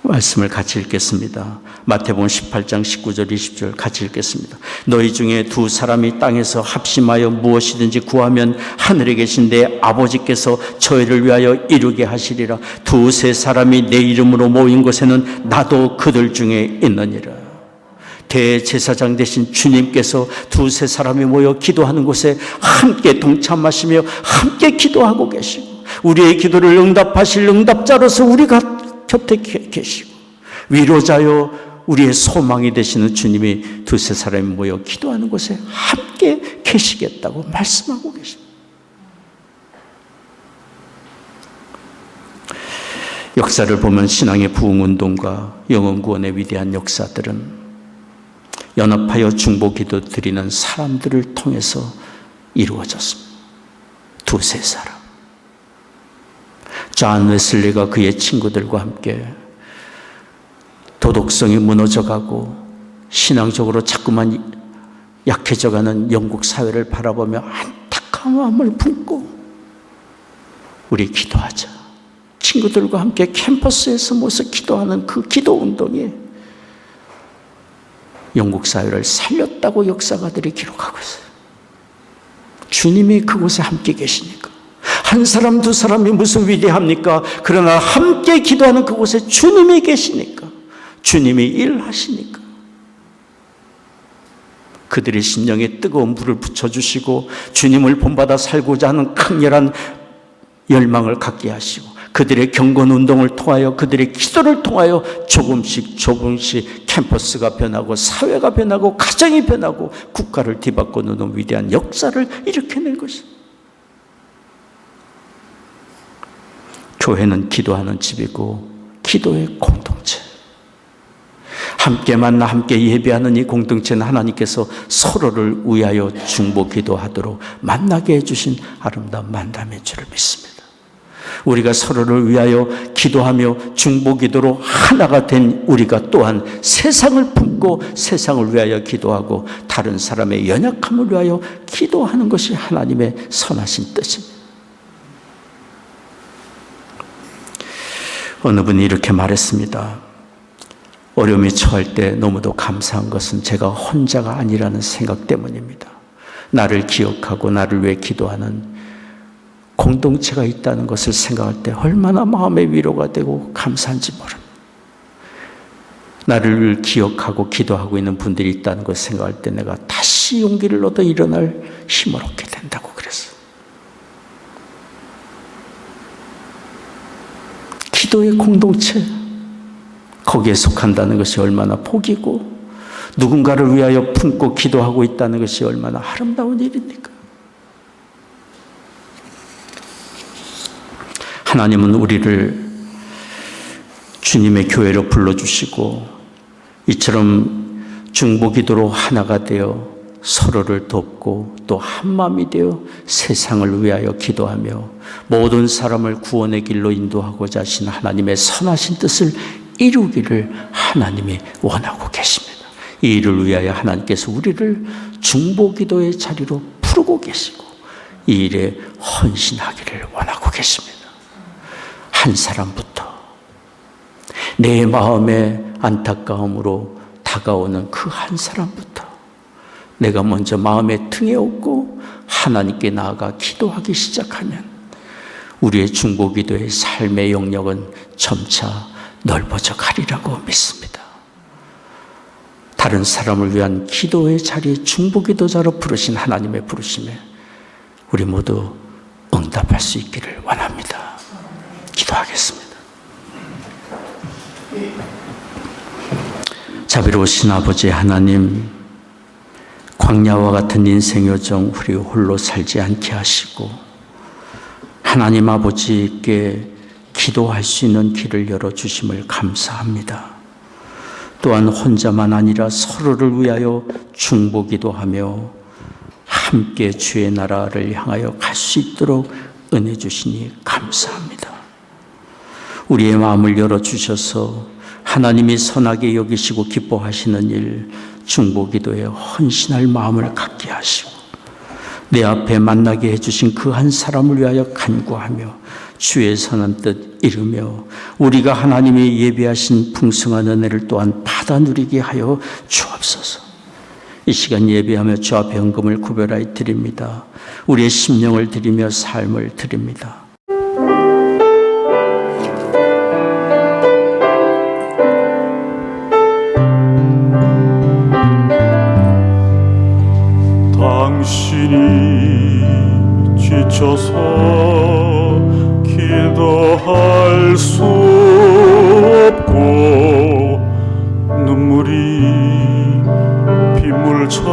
말씀을 같이 읽겠습니다. 마태복음 18장 19절 20절 같이 읽겠습니다. 너희 중에 두 사람이 땅에서 합심하여 무엇이든지 구하면 하늘에 계신 내 아버지께서 저희를 위하여 이루게 하시리라. 두세 사람이 내 이름으로 모인 곳에는 나도 그들 중에 있느니라. 대제사장 되신 주님께서 두세 사람이 모여 기도하는 곳에 함께 동참하시며 함께 기도하고 계시고 우리의 기도를 응답하실 응답자로서 우리가 곁에 계시고 위로자요 우리의 소망이 되시는 주님이 두세 사람이 모여 기도하는 곳에 함께 계시겠다고 말씀하고 계십니다. 역사를 보면 신앙의 부흥운동과 영혼구원의 위대한 역사들은 연합하여 중보기도 드리는 사람들을 통해서 이루어졌습니다. 두세 사람. 존 웨슬리가 그의 친구들과 함께 도덕성이 무너져가고 신앙적으로 자꾸만 약해져가는 영국 사회를 바라보며 안타까운 마음을 품고 우리 기도하자. 친구들과 함께 캠퍼스에서 모여서 기도하는 그 기도 운동이 영국 사회를 살렸다고 역사가들이 기록하고 있어요. 주님이 그곳에 함께 계시니까. 한 사람 두 사람이 무슨 위대합니까? 그러나 함께 기도하는 그곳에 주님이 계시니까, 주님이 일하시니까 그들의 심령에 뜨거운 불을 붙여주시고 주님을 본받아 살고자 하는 강렬한 열망을 갖게 하시고 그들의 경건운동을 통하여 그들의 기도를 통하여 조금씩 캠퍼스가 변하고 사회가 변하고 가정이 변하고 국가를 뒤바꾸는 위대한 역사를 일으켜낸 것입니다. 교회는 기도하는 집이고 기도의 공동체. 함께 만나 함께 예배하는 이 공동체는 하나님께서 서로를 위하여 중보 기도하도록 만나게 해주신 아름다운 만남의 줄을 믿습니다. 우리가 서로를 위하여 기도하며 중보 기도로 하나가 된 우리가 또한 세상을 품고 세상을 위하여 기도하고 다른 사람의 연약함을 위하여 기도하는 것이 하나님의 선하신 뜻입니다. 어느 분이 이렇게 말했습니다. 어려움에 처할 때 너무도 감사한 것은 제가 혼자가 아니라는 생각 때문입니다. 나를 기억하고 나를 위해 기도하는 공동체가 있다는 것을 생각할 때 얼마나 마음의 위로가 되고 감사한지 모릅니다. 나를 기억하고 기도하고 있는 분들이 있다는 것을 생각할 때 내가 다시 용기를 얻어 일어날 힘을 얻게 된다고 그랬어요. 기도의 공동체, 거기에 속한다는 것이 얼마나 복이고 누군가를 위하여 품고 기도하고 있다는 것이 얼마나 아름다운 일입니까? 하나님은 우리를 주님의 교회로 불러주시고 이처럼 중보기도로 하나가 되어 서로를 돕고 또 한마음이 되어 세상을 위하여 기도하며 모든 사람을 구원의 길로 인도하고자 하신 하나님의 선하신 뜻을 이루기를 하나님이 원하고 계십니다. 이 일을 위하여 하나님께서 우리를 중보기도의 자리로 부르고 계시고 이 일에 헌신하기를 원하고 계십니다. 한 사람부터 내 마음의 안타까움으로 다가오는 그 한 사람부터 내가 먼저 마음의 등에 업고 하나님께 나아가 기도하기 시작하면 우리의 중보기도의 삶의 영역은 점차 넓어져 가리라고 믿습니다. 다른 사람을 위한 기도의 자리에 중보기도자로 부르신 하나님의 부르심에 우리 모두 응답할 수 있기를 원합니다. 기도하겠습니다. 자비로우신 아버지 하나님, 광야와 같은 인생 여정 우리 홀로 살지 않게 하시고 하나님 아버지께 기도할 수 있는 길을 열어주심을 감사합니다. 또한 혼자만 아니라 서로를 위하여 중보기도 하며 함께 주의 나라를 향하여 갈 수 있도록 은혜 주시니 감사합니다. 우리의 마음을 열어주셔서 하나님이 선하게 여기시고 기뻐하시는 일, 중보기도에 헌신할 마음을 갖게 하시고 내 앞에 만나게 해주신 그 한 사람을 위하여 간구하며 주의 선한 뜻 이루며 우리가 하나님이 예비하신 풍성한 은혜를 또한 받아 누리게 하여 주옵소서. 이 시간 예배하며 주 앞에 헌금을 구별하여 드립니다. 우리의 심령을 드리며 삶을 드립니다. 당신이 지쳐서 기도할 수 없고 눈물이 빗물처럼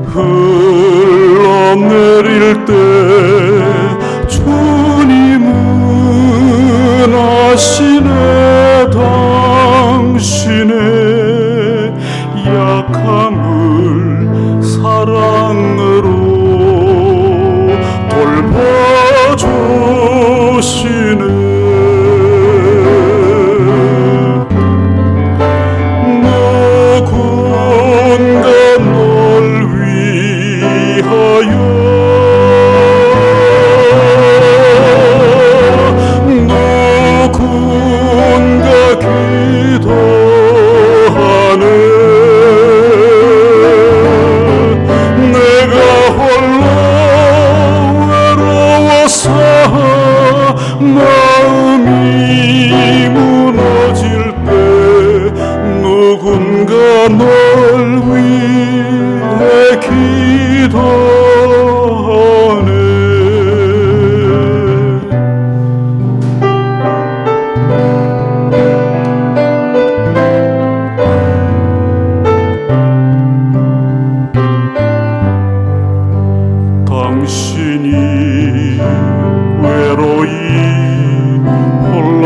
흘러내릴 때 주님은 아시네. 당신의 약함을 사랑으로 돌봐주시네. 누군가 널 위하여 누군가 기도하네. 내가 홀로 외로워서 마음이 무너질 때 누군가 널 위해 기도하네. 당신이 외로이 홀로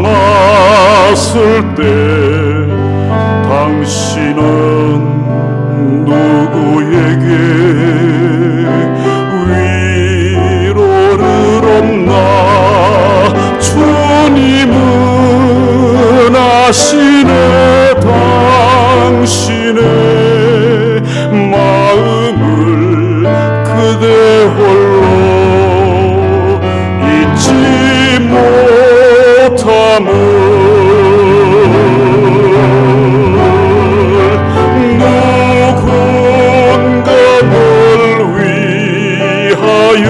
남았을 때 당신은 누구에게 위로를 없나. 주님은 아시네. 당신의 마음을 그대 홀로 잊지 못함을. 누군가 널 위하여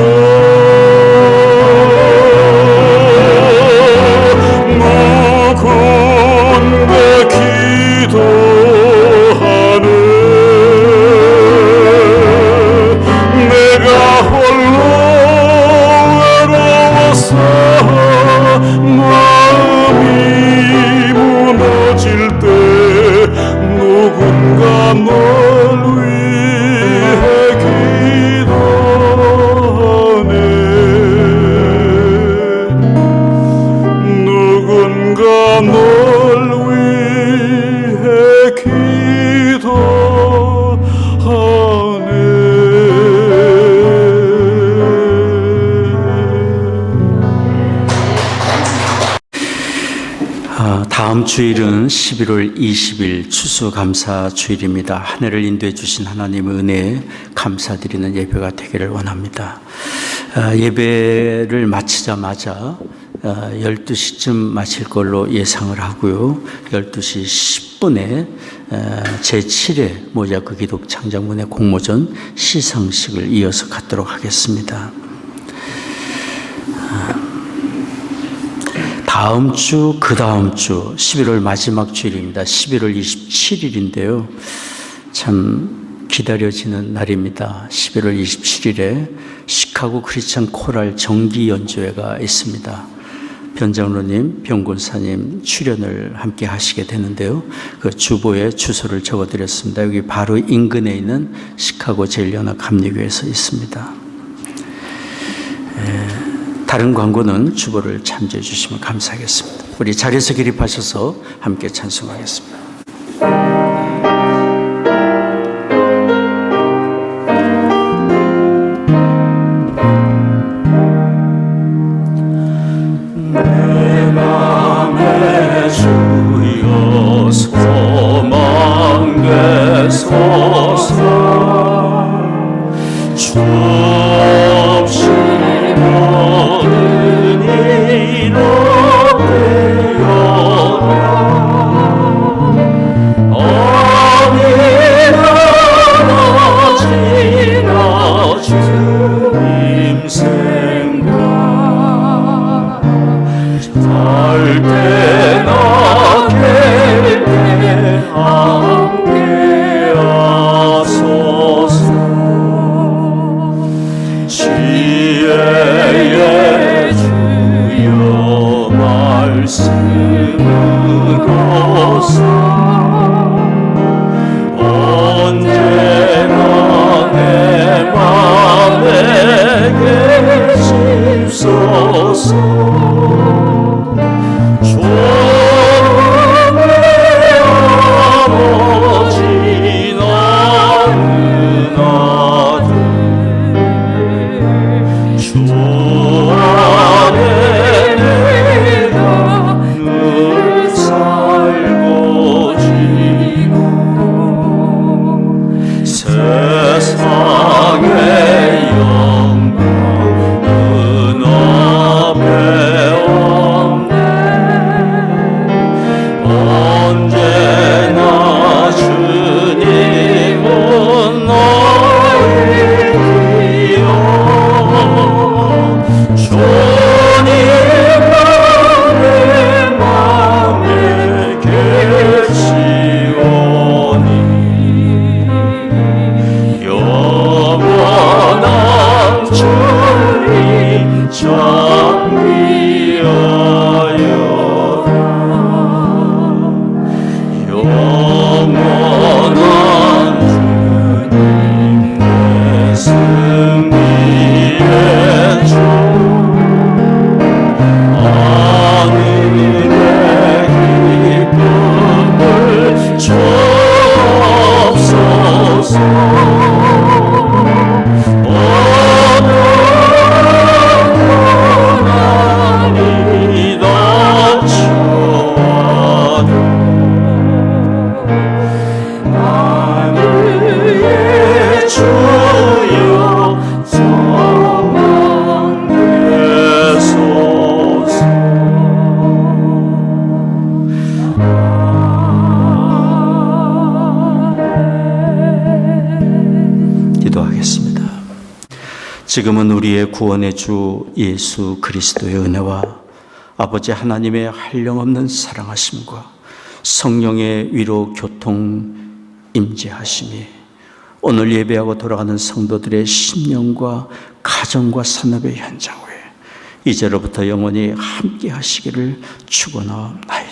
누군가 기도하네. 내가 홀로 외로워서 마음이 무너질 때 누군가 널 위해 기도하네. 누군가 널 위해 기도하네. 다음 주일은 11월 20일 추수감사 주일입니다. 한 해를 인도해 주신 하나님의 은혜에 감사드리는 예배가 되기를 원합니다. 예배를 마치자마자 12시쯤 마칠 걸로 예상을 하고요. 12시 10분에 제7회 모자크 기독 창작문의 공모전 시상식을 이어서 갖도록 하겠습니다. 다음 주, 그 다음 주 11월 마지막 주일입니다. 11월 27일인데요. 참 기다려지는 날입니다. 11월 27일에 시카고 크리스찬 코랄 정기 연주회가 있습니다. 변장로님, 병군사님 출연을 함께 하시게 되는데요. 그 주보에 주소를 적어드렸습니다. 여기 바로 인근에 있는 시카고 제일연합 감리교회에서 있습니다. 다른 광고는 주보를 참조해 주시면 감사하겠습니다. 우리 자리에서 기립하셔서 함께 찬송하겠습니다. 주여 소망 되소서 주 없이 모든 일을 되어라 어디나 주님 생각 할 때나 깰 때 함께하소서 지혜의 주여 말씀으로서 언제나 내 맘에 계시소서 지금은 우리의 구원의 주 예수 그리스도의 은혜와 아버지 하나님의 한량없는 사랑하심과 성령의 위로 교통 임재하심이 오늘 예배하고 돌아가는 성도들의 심령과 가정과 산업의 현장 위에 이제로부터 영원히 함께 하시기를 축원하옵나이다.